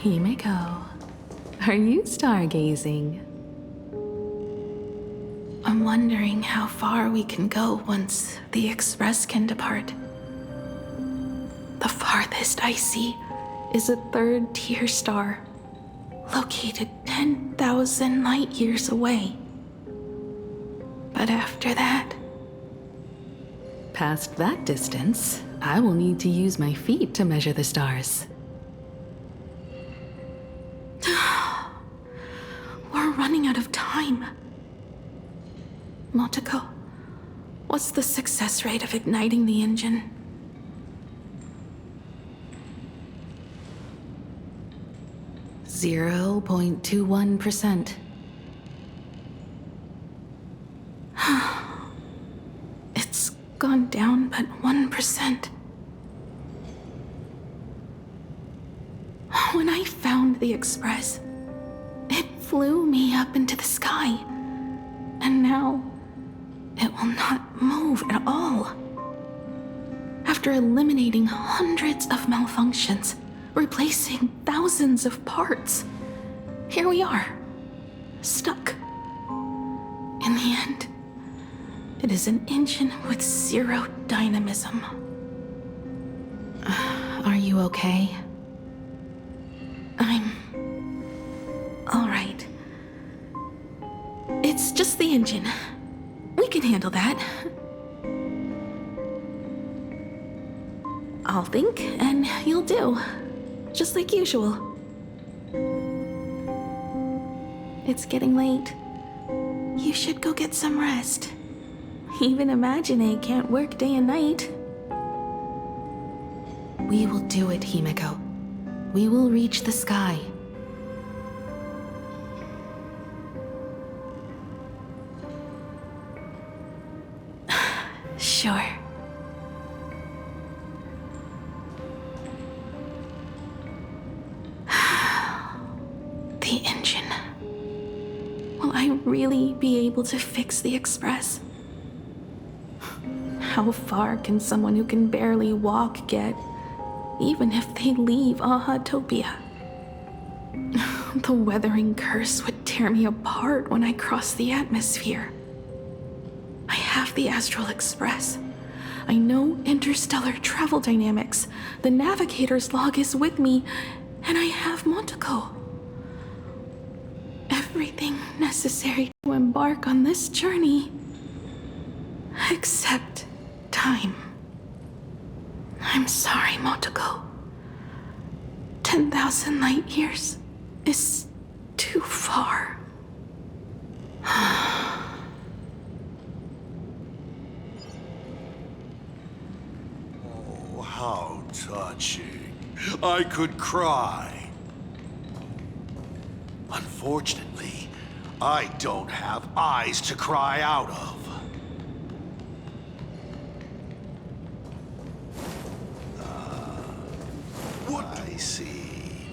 Himiko, are you stargazing? I'm wondering how far we can go once the Express can depart. The farthest I see is a third-tier star, located 10,000 light years away. But after that... Past that distance, I will need to use my feet to measure the stars. We're running out of time. Motoko, what's the success rate of igniting the engine? .21%. It's gone down but 1%. When I found the Express, it flew me up into the sky. And now, it will not move at all. After eliminating hundreds of malfunctions, replacing thousands of parts, here we are, stuck. In the end, it is an engine with zero dynamism. Are you okay? I'm all right. It's just the engine. We can handle that. I'll think, and you'll do. Just like usual. It's getting late. You should go get some rest. Even Imagine can't work day and night. We will do it, Himeko. We will reach the sky. Sure. The engine. Will I really be able to fix the Express? How far can someone who can barely walk get, even if they leave Ahatopia? The weathering curse would tear me apart when I cross the atmosphere. I have the Astral Express. I know interstellar travel dynamics. The navigator's log is with me, and I have Motoko. Everything necessary to embark on this journey. Except time. I'm sorry, Motoko. 10,000 light years is too far. Oh, how touching. I could cry. Unfortunately, I don't have eyes to cry out of. What I see.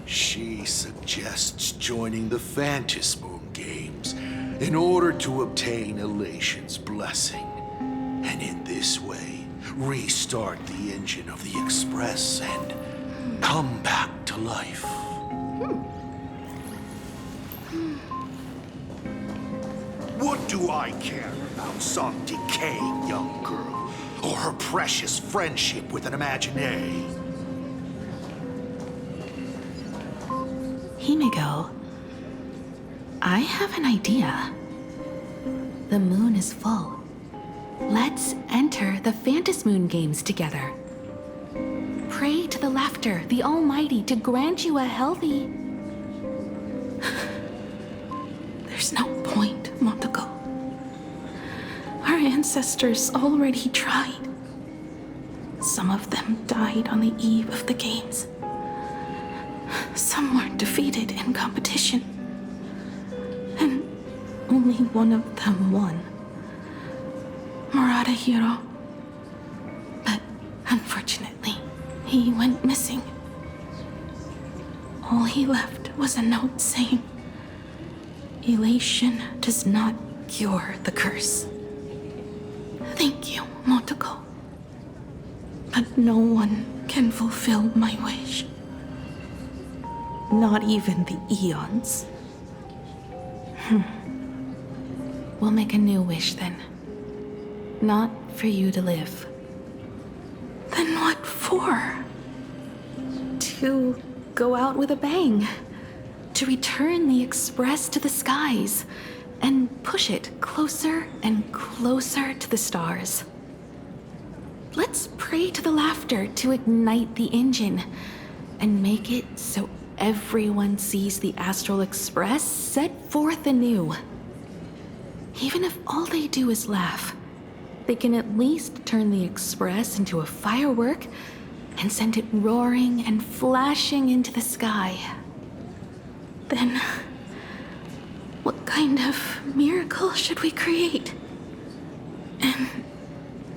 She suggests joining the Phantasm Moon Games in order to obtain Elation's blessing, and in this way, restart the engine of the Express and come back to life. What do I care about some decaying young girl or her precious friendship with an Imaginary? Himeko, I have an idea. The moon is full. Let's enter the Phantasm Moon Games together. Pray to the Laughter, the Almighty, to grant you a healthy... There's no point, Motoko. Our ancestors already tried. Some of them died on the eve of the games. Some were defeated in competition. And only one of them won. Murata-hiro. But unfortunately, he went missing. All he left was a note saying, "Elation does not cure the curse." Thank you, Motoko. But no one can fulfill my wish. Not even the eons. We'll make a new wish then. Not for you to live. Then what for? To go out with a bang. To return the Express to the skies. And push it closer and closer to the stars. Let's pray to the Laughter to ignite the engine. And make it so everyone sees the Astral Express set forth anew. Even if all they do is laugh, they can at least turn the Express into a firework and send it roaring and flashing into the sky. Then What kind of miracle should we create? And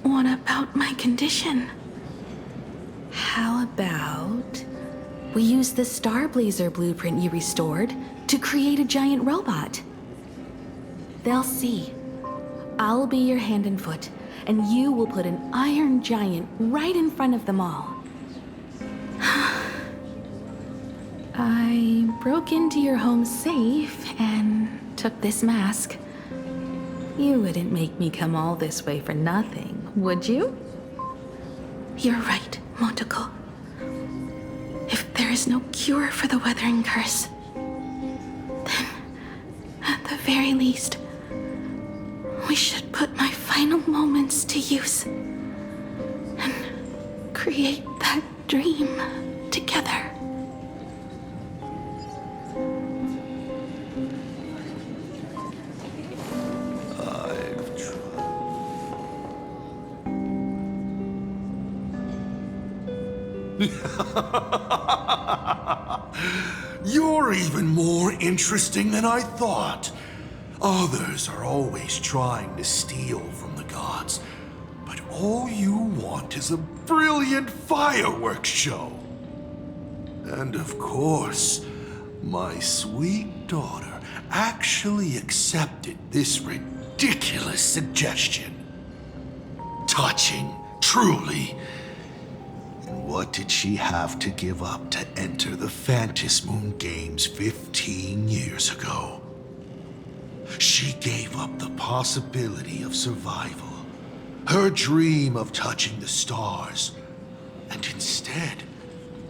what about my condition? How about we use the Trailblazer blueprint you restored to create a giant robot? They'll see. I'll be your hand and foot, and you will put an iron giant right in front of them all. I broke into your home safe and took this mask. You wouldn't make me come all this way for nothing, would you? You're right, Motoko. If there is no cure for the weathering curse, then, at the very least, we should put my final moments to use and create that dream together. You're even more interesting than I thought. Others are always trying to steal from the gods, but all you want is a brilliant fireworks show. And of course, my sweet daughter actually accepted this ridiculous suggestion. Touching, truly. And what did she have to give up to enter the Phantasmoon Games 15 years ago? She gave up the possibility of survival, her dream of touching the stars, and instead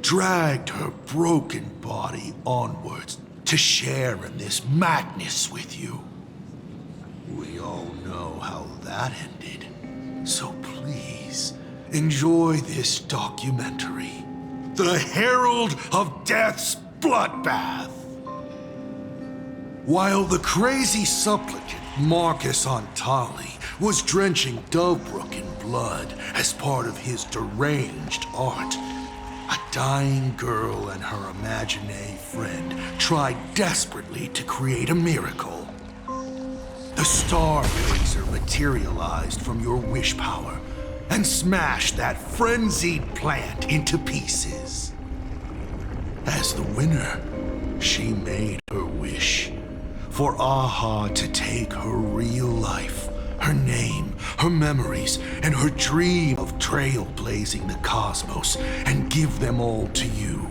dragged her broken body onwards to share in this madness with you. We all know how that ended, so please enjoy this documentary, The Herald of Death's Bloodbath. While the crazy supplicant Marcus Antali was drenching Dovebrook in blood as part of his deranged art, a dying girl and her imaginary friend tried desperately to create a miracle. The Trailblazer materialized from your wish power and smashed that frenzied plant into pieces. As the winner, she made her wish for Aha to take her real life, her name, her memories, and her dream of trailblazing the cosmos and give them all to you.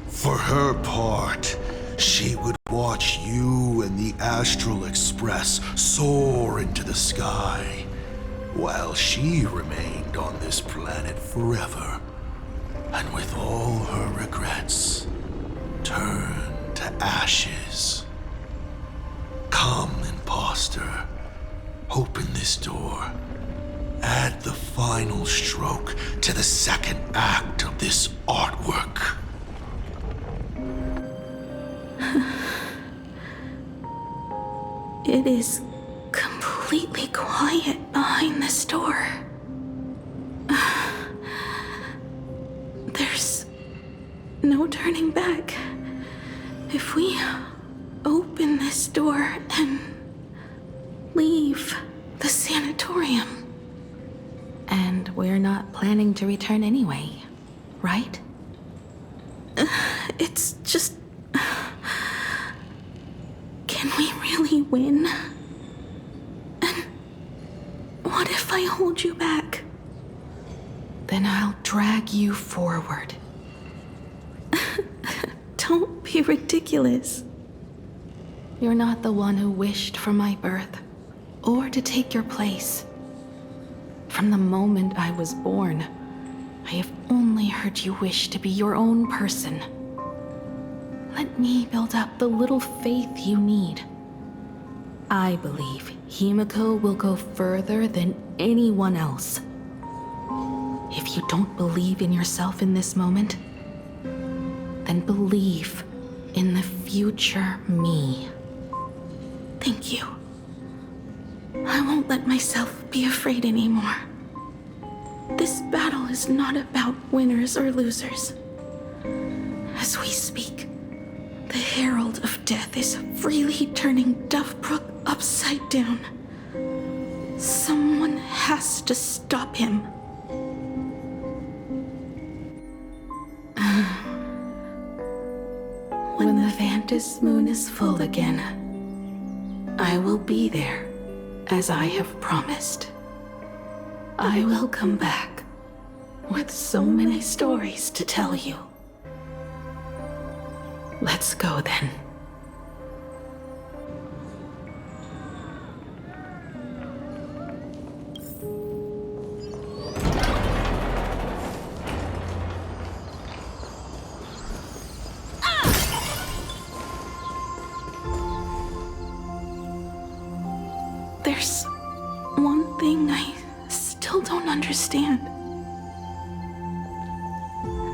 For her part, she would watch you and the Astral Express soar into the sky, while she remained on this planet forever, and with all her regrets, turned to ashes. Come, imposter. Open this door. Add the final stroke to the second act of this artwork. It is completely quiet behind this door. There's no turning back. If we open this door and leave the sanatorium. And we're not planning to return anyway, right? It's just... Can we really win? And what if I hold you back? Then I'll drag you forward. Don't be ridiculous. You're not the one who wished for my birth, or to take your place. From the moment I was born, I have only heard you wish to be your own person. Let me build up the little faith you need. I believe Himiko will go further than anyone else. If you don't believe in yourself in this moment, then believe in the future me. Thank you. I won't let myself be afraid anymore. This battle is not about winners or losers. As we speak, The Herald of Death is freely turning Duffbrook upside down. Someone has to stop him. When the Vantis moon is full again, I will be there, as I have promised. I will come back with so many stories to tell you. Let's go then. There's one thing I still don't understand.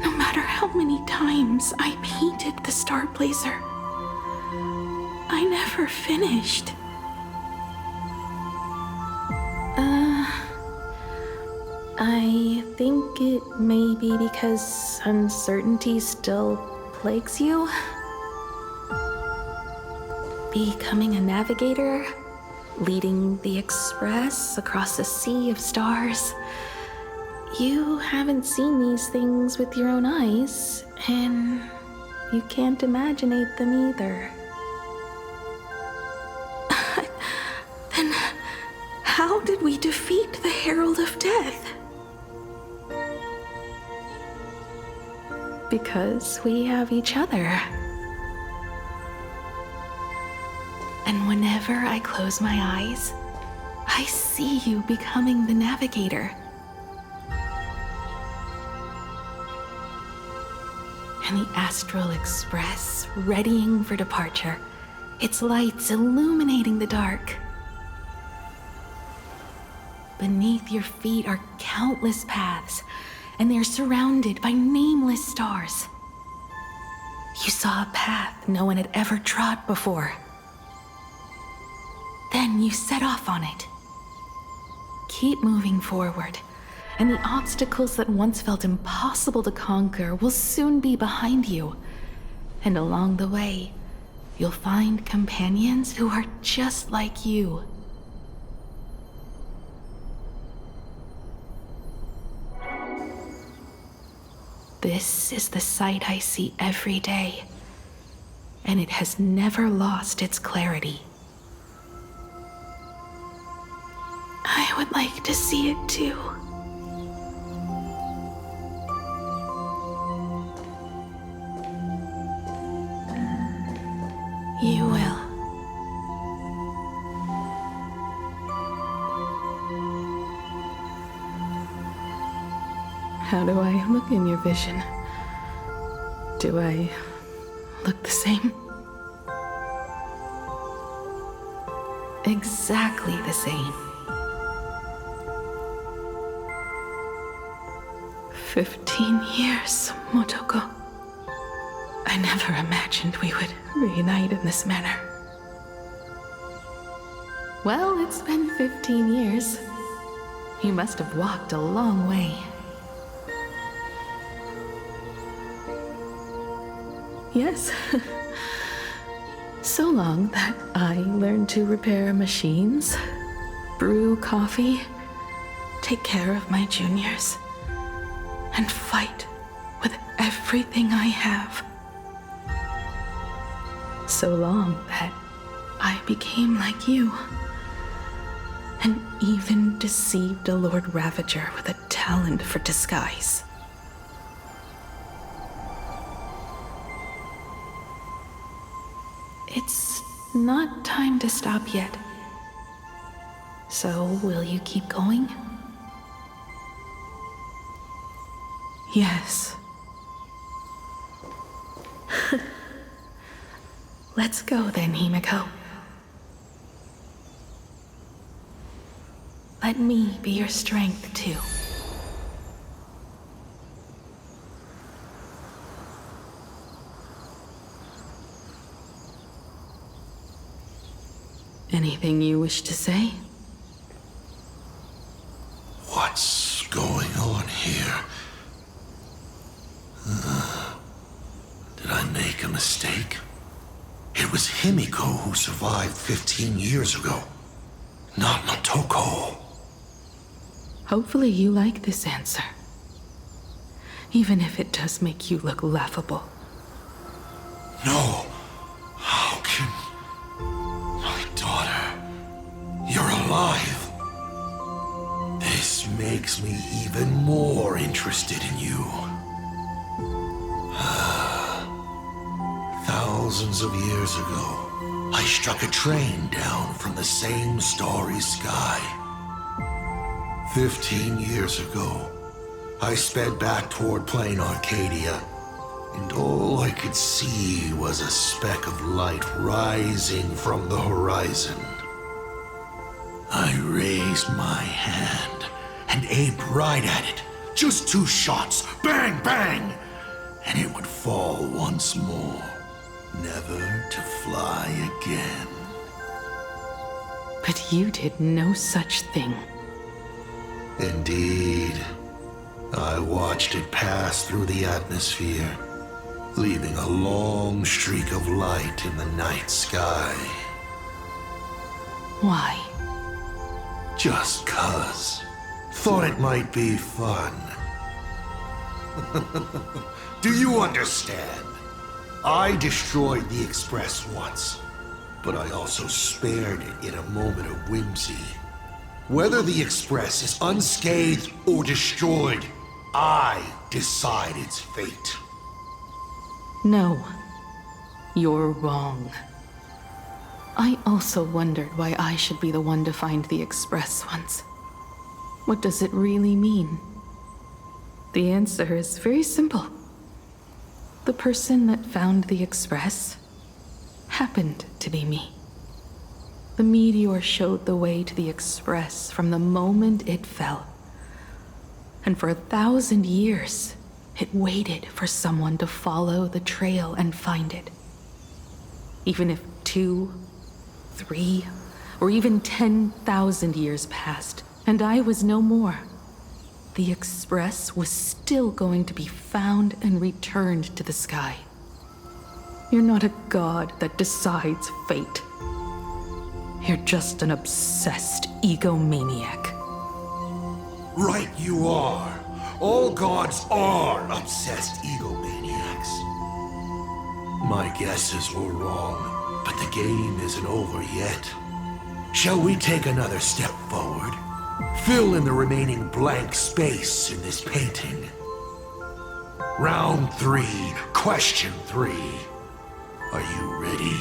No matter how many times I painted the Trailblazer, I never finished. I think it may be because uncertainty still plagues you. Becoming a navigator, leading the Express across a sea of stars. You haven't seen these things with your own eyes, and you can't imaginate them either. Then how did we defeat the Herald of Death? Because we have each other. And whenever I close my eyes, I see you becoming the navigator. And the Astral Express readying for departure, its lights illuminating the dark. Beneath your feet are countless paths, and they're surrounded by nameless stars. You saw a path no one had ever trod before. Then you set off on it. Keep moving forward, and the obstacles that once felt impossible to conquer will soon be behind you. And along the way, you'll find companions who are just like you. This is the sight I see every day, and it has never lost its clarity. I would like to see it too. You will. How do I look in your vision? Do I look the same? Exactly the same. 15 years, Motoko. I never imagined we would reunite in this manner. Well, it's been 15 years. You must have walked a long way. Yes. So long that I learned to repair machines, brew coffee, take care of my juniors, and fight with everything I have. So long that I became like you, and even deceived a Lord Ravager with a talent for disguise. It's not time to stop yet. So, will you keep going? Yes. Let's go then, Himiko. Let me be your strength, too. Anything you wish to say? What's going on here? Did I make a mistake? It was Himiko who survived 15 years ago, not Motoko. Hopefully you like this answer. Even if it does make you look laughable. No. How can... My daughter... You're alive. This makes me even more interested in you. Thousands of years ago, I struck a train down from the same starry sky. 15 years ago, I sped back toward Planarcadia, and all I could see was a speck of light rising from the horizon. I raised my hand and aimed right at it. Just 2 shots, bang, bang, and it would fall once more, never to fly again. But you did no such thing. Indeed. I watched it pass through the atmosphere, leaving a long streak of light in the night sky. Why? Just 'cause. Thought it might be fun. Do you understand? I destroyed the Express once, but I also spared it in a moment of whimsy. Whether the Express is unscathed or destroyed, I decide its fate. No. You're wrong. I also wondered why I should be the one to find the Express once. What does it really mean? The answer is very simple. The person that found the Express happened to be me. The meteor showed the way to the Express from the moment it fell. And for 1,000 years, it waited for someone to follow the trail and find it. Even if 2, 3, or even 10,000 years passed, and I was no more, the Express was still going to be found and returned to the sky. You're not a god that decides fate. You're just an obsessed egomaniac. Right you are. All gods are obsessed egomaniacs. My guesses were wrong, but the game isn't over yet. Shall we take another step forward? Fill in the remaining blank space in this painting. Round 3, question 3. Are you ready?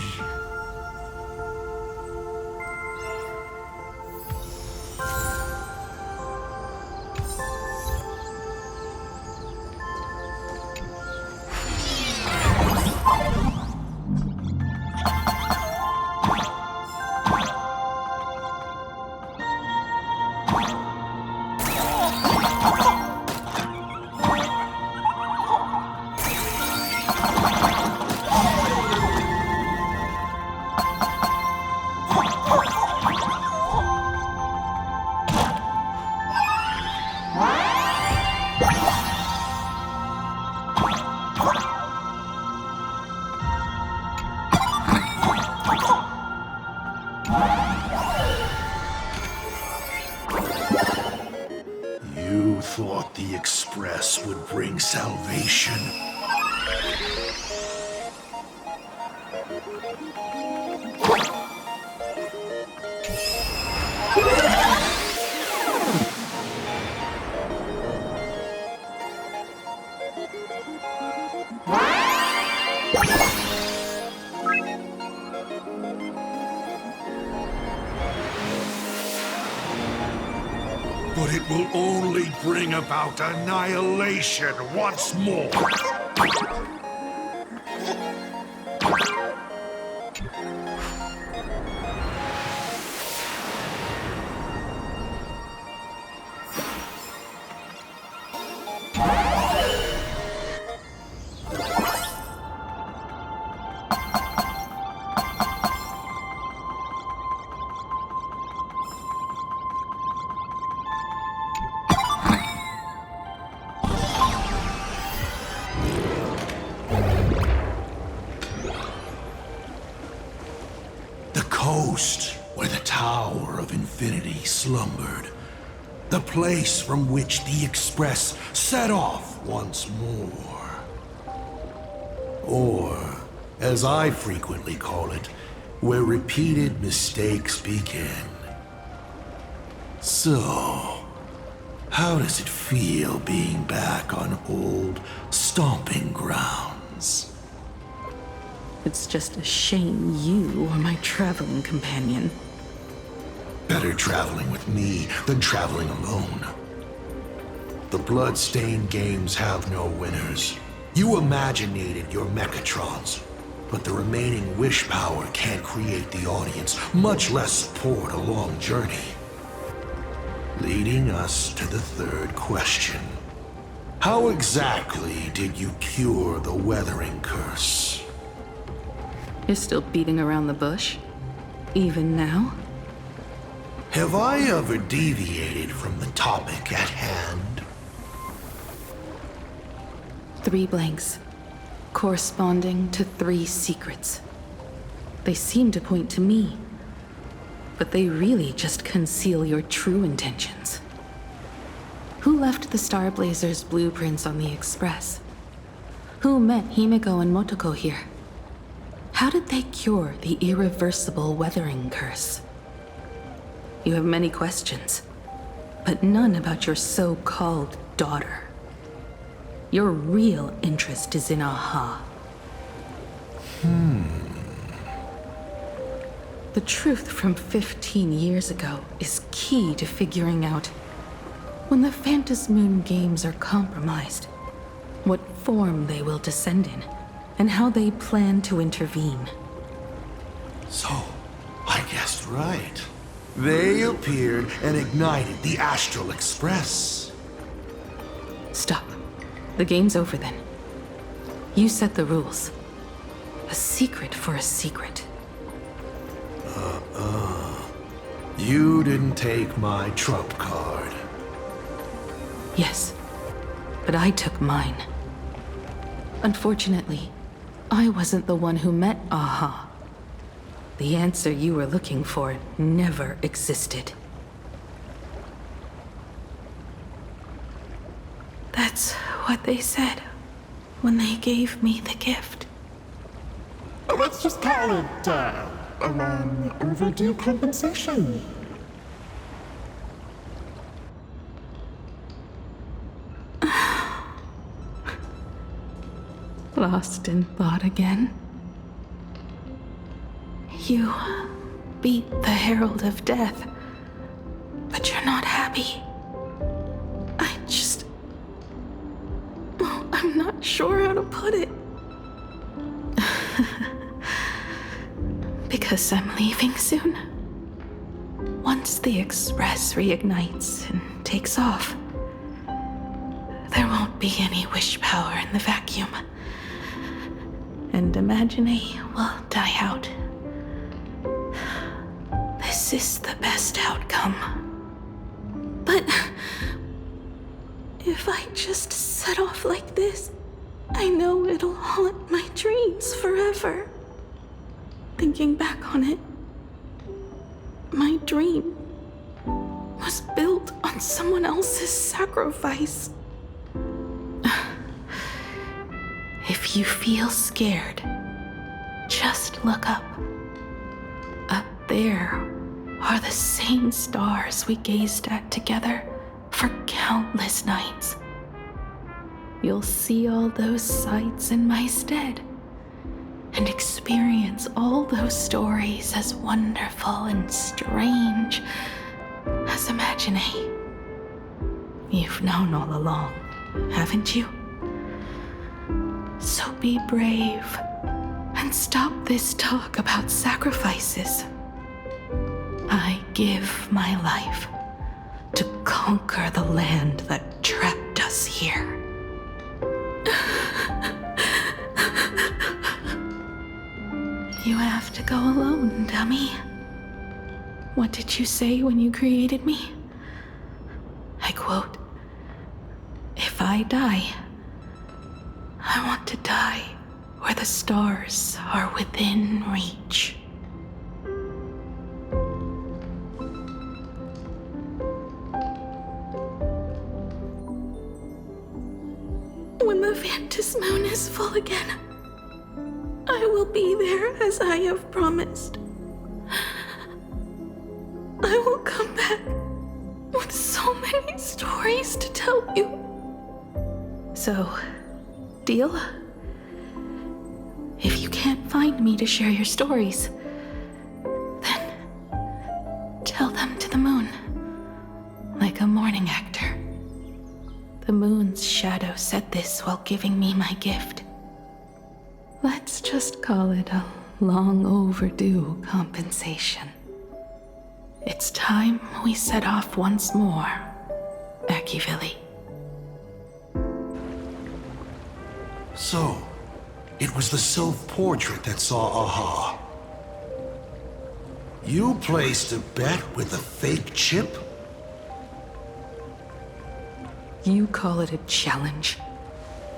You thought the Express would bring salvation. But it will only bring about annihilation once more. of infinity slumbered. The place from which the Express set off once more. Or, as I frequently call it, where repeated mistakes begin. So, how does it feel being back on old stomping grounds? It's just a shame you are my traveling companion. Better traveling with me than traveling alone. The Bloodstained games have no winners. You imaginated your Mechatrons, but the remaining wish power can't create the audience, much less support a long journey. Leading us to the third question. How exactly did you cure the weathering curse? You're still beating around the bush? Even now? Have I ever deviated from the topic at hand? 3 blanks, corresponding to 3 secrets. They seem to point to me, but they really just conceal your true intentions. Who left the Starblazer's blueprints on the Express? Who met Himiko and Motoko here? How did they cure the irreversible weathering curse? You have many questions, but none about your so-called daughter. Your real interest is in Aha. The truth from 15 years ago is key to figuring out when the Phantasmoon games are compromised, what form they will descend in, and how they plan to intervene. So, I guessed right. They appeared and ignited the Astral Express. Stop. The game's over then. You set the rules. A secret for a secret. You didn't take my trump card. Yes, but I took mine. Unfortunately, I wasn't the one who met Aha. The answer you were looking for never existed. That's what they said when they gave me the gift. Let's just call it, overdue compensation. Lost in thought again? You beat the Herald of Death, but you're not happy. I'm not sure how to put it. Because I'm leaving soon. Once the Express reignites and takes off, there won't be any wish power in the vacuum. And Imagine will die out. This is the best outcome. But if I just set off like this, I know it'll haunt my dreams forever. Thinking back on it, my dream was built on someone else's sacrifice. If you feel scared, just look up. Up there are the same stars we gazed at together for countless nights. You'll see all those sights in my stead and experience all those stories as wonderful and strange as Imagine. You've known all along, haven't you? So be brave and stop this talk about sacrifices. I give my life to conquer the land that trapped us here. You have to go alone, dummy. What did you say when you created me? I quote, "If I die, I want to die where the stars are within reach." the Vantis moon is full again, I will be there as I have promised. I will come back with so many stories to tell you. So, deal? If you can't find me to share your stories, then tell them to the moon, like a mourning actor. The moon's shadow said this while giving me my gift. Let's just call it a long overdue compensation. It's time we set off once more, Akivili. So, it was the self-portrait that saw Aha. You placed a bet with a fake chip? You call it a challenge,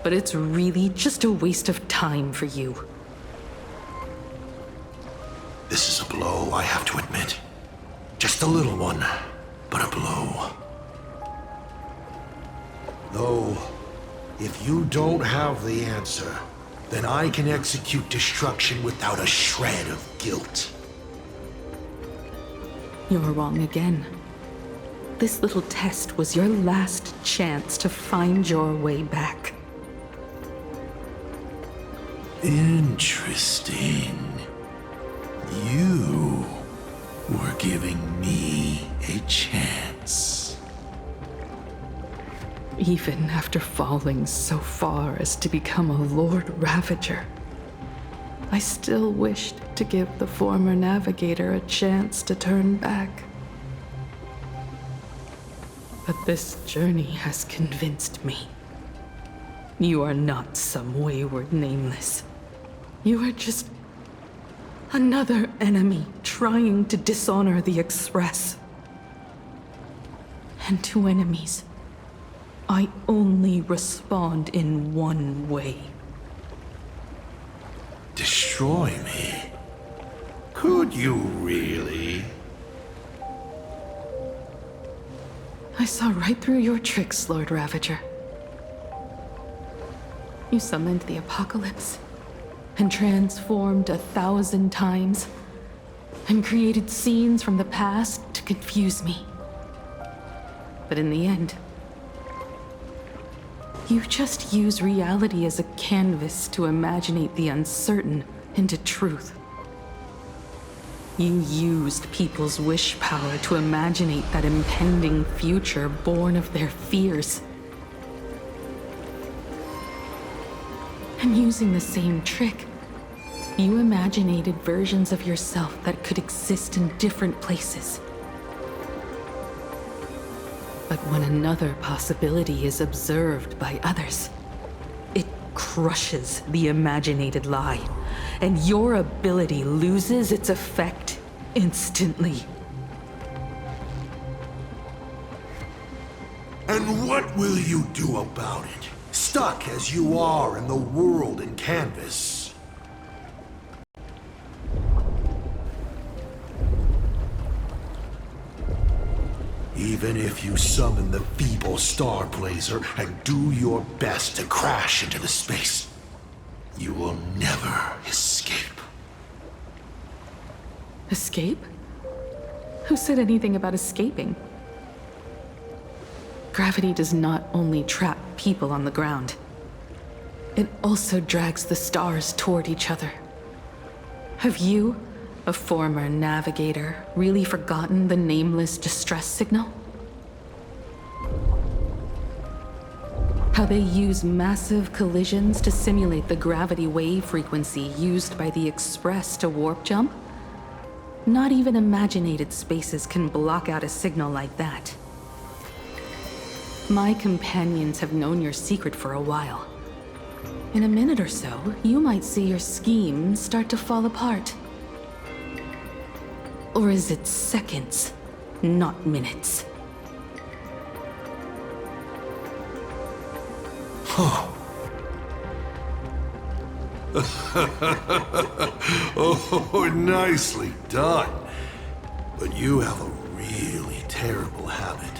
but it's really just a waste of time for you. This is a blow, I have to admit. Just a little one, but a blow. Though, if you don't have the answer, then I can execute destruction without a shred of guilt. You're wrong again. This little test was your last chance to find your way back. Interesting. You were giving me a chance. Even after falling so far as to become a Lord Ravager, I still wished to give the former navigator a chance to turn back. But this journey has convinced me. You are not some wayward nameless. You are just another enemy trying to dishonor the Express. And to enemies, I only respond in one way. Destroy me? Could you really? I saw right through your tricks, Lord Ravager. You summoned the apocalypse, and transformed 1,000 times, and created scenes from the past to confuse me. But in the end, you just use reality as a canvas to imaginate the uncertain into truth. You used people's wish power to imaginate that impending future born of their fears. And using the same trick, you imaginated versions of yourself that could exist in different places. But when another possibility is observed by others, it crushes the imaginated lie, and your ability loses its effect instantly. And what will you do about it? Stuck as you are in the world in canvas. Even if you summon the feeble Trailblazer and do your best to crash into the space, you will never escape. Escape? Who said anything about escaping? Gravity does not only trap people on the ground, it also drags the stars toward each other. Have you, a former navigator, really forgotten the nameless distress signal? How they use massive collisions to simulate the gravity wave frequency used by the Express to warp jump? Not even imaginated spaces can block out a signal like that. My companions have known your secret for a while. In a minute or so, you might see your scheme start to fall apart. Or is it seconds, not minutes? Oh, nicely done. But you have a really terrible habit.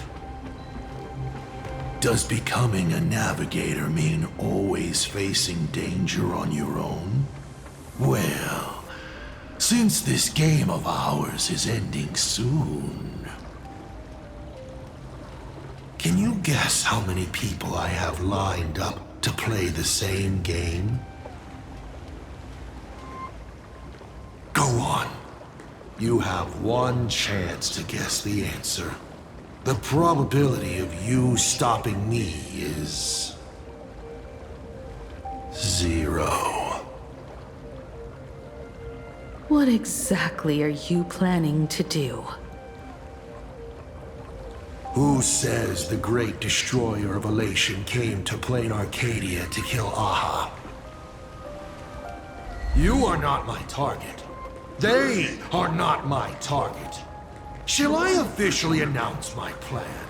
Does becoming a navigator mean always facing danger on your own? Well, since this game of ours is ending soon, can you guess how many people I have lined up to play the same game? Go on. You have one chance to guess the answer. The probability of you stopping me is 0. What exactly are you planning to do? Who says the great destroyer of Elation came to Planarcadia to kill Aha? You are not my target. They are not my target. Shall I officially announce my plan?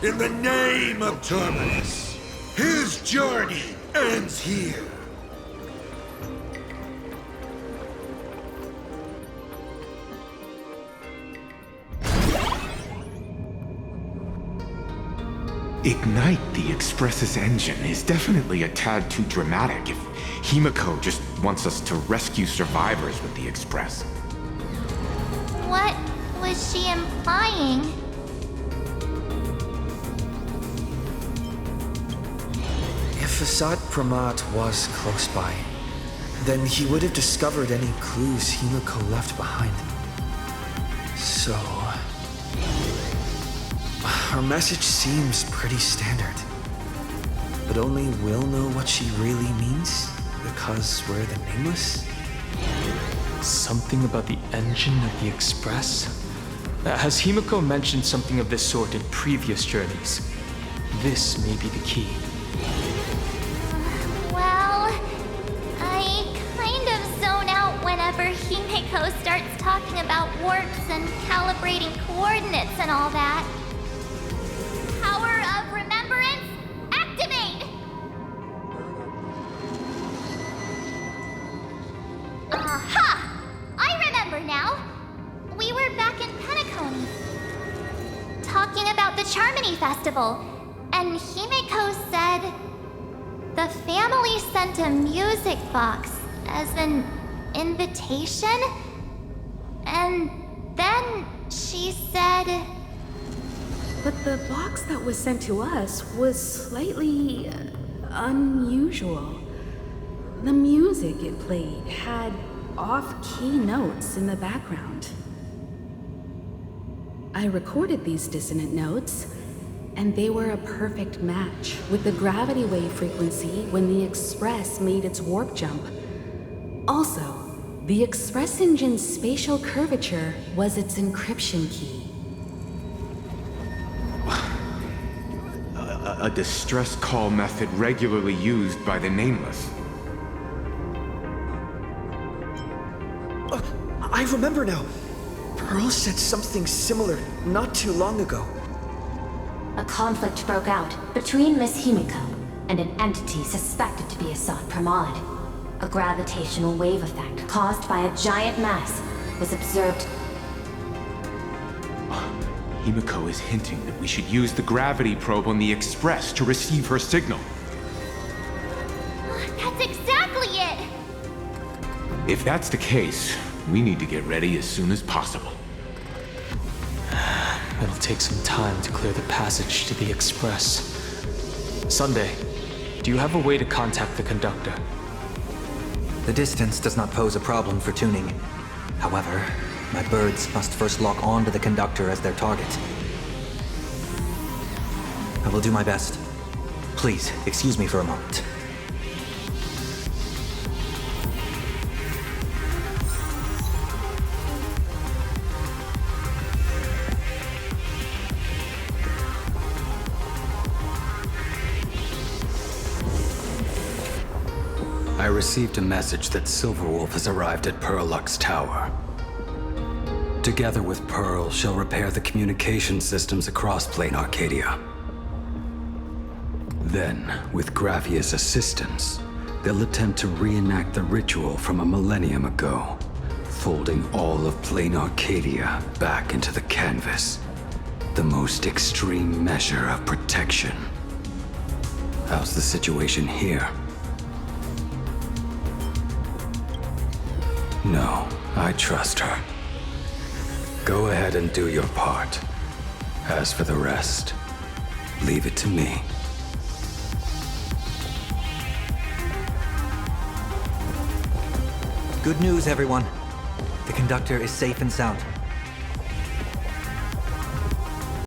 In the name of Terminus, his journey ends here. Ignite the Express's engine is definitely a tad too dramatic if Himiko just wants us to rescue survivors with the Express. What was she implying? If Asad Pramat was close by, then he would have discovered any clues Himiko left behind. So... her message seems pretty standard. But only we'll know what she really means, because we're the Nameless? Something about the engine of the Express? Has Himiko mentioned something of this sort in previous journeys? This may be the key. Well, I kind of zone out whenever Himiko starts talking about warps and calibrating coordinates and all that. Power of remembrance, activate! Aha! I remember now. We were back in Penacony, talking about the Charmony Festival, and Himiko said the family sent a music box as an invitation, and then she said... But the box that was sent to us was slightly unusual. The music it played had off-key notes in the background. I recorded these dissonant notes, and they were a perfect match with the gravity wave frequency when the Express made its warp jump. Also, the Express engine's spatial curvature was its encryption key. A distress call method regularly used by the Nameless. I remember now. Pearl said something similar not too long ago. A conflict broke out between Miss Himiko and an entity suspected to be Asad Pramod. A gravitational wave effect caused by a giant mass was observed. Himiko is hinting that we should use the gravity probe on the Express to receive her signal. That's exactly it! If that's the case, we need to get ready as soon as possible. It'll take some time to clear the passage to the Express. Sunday, do you have a way to contact the conductor? The distance does not pose a problem for tuning. However, my birds must first lock on to the conductor as their target. I will do my best. Please, excuse me for a moment. I received a message that Silverwolf has arrived at Pearlux Tower. Together with Pearl, she'll repair the communication systems across Planarcadia. Then, with Graphia's assistance, they'll attempt to reenact the ritual from a millennium ago, folding all of Planarcadia back into the canvas. The most extreme measure of protection. How's the situation here? No, I trust her. Go ahead and do your part. As for the rest, leave it to me. Good news, everyone. The conductor is safe and sound.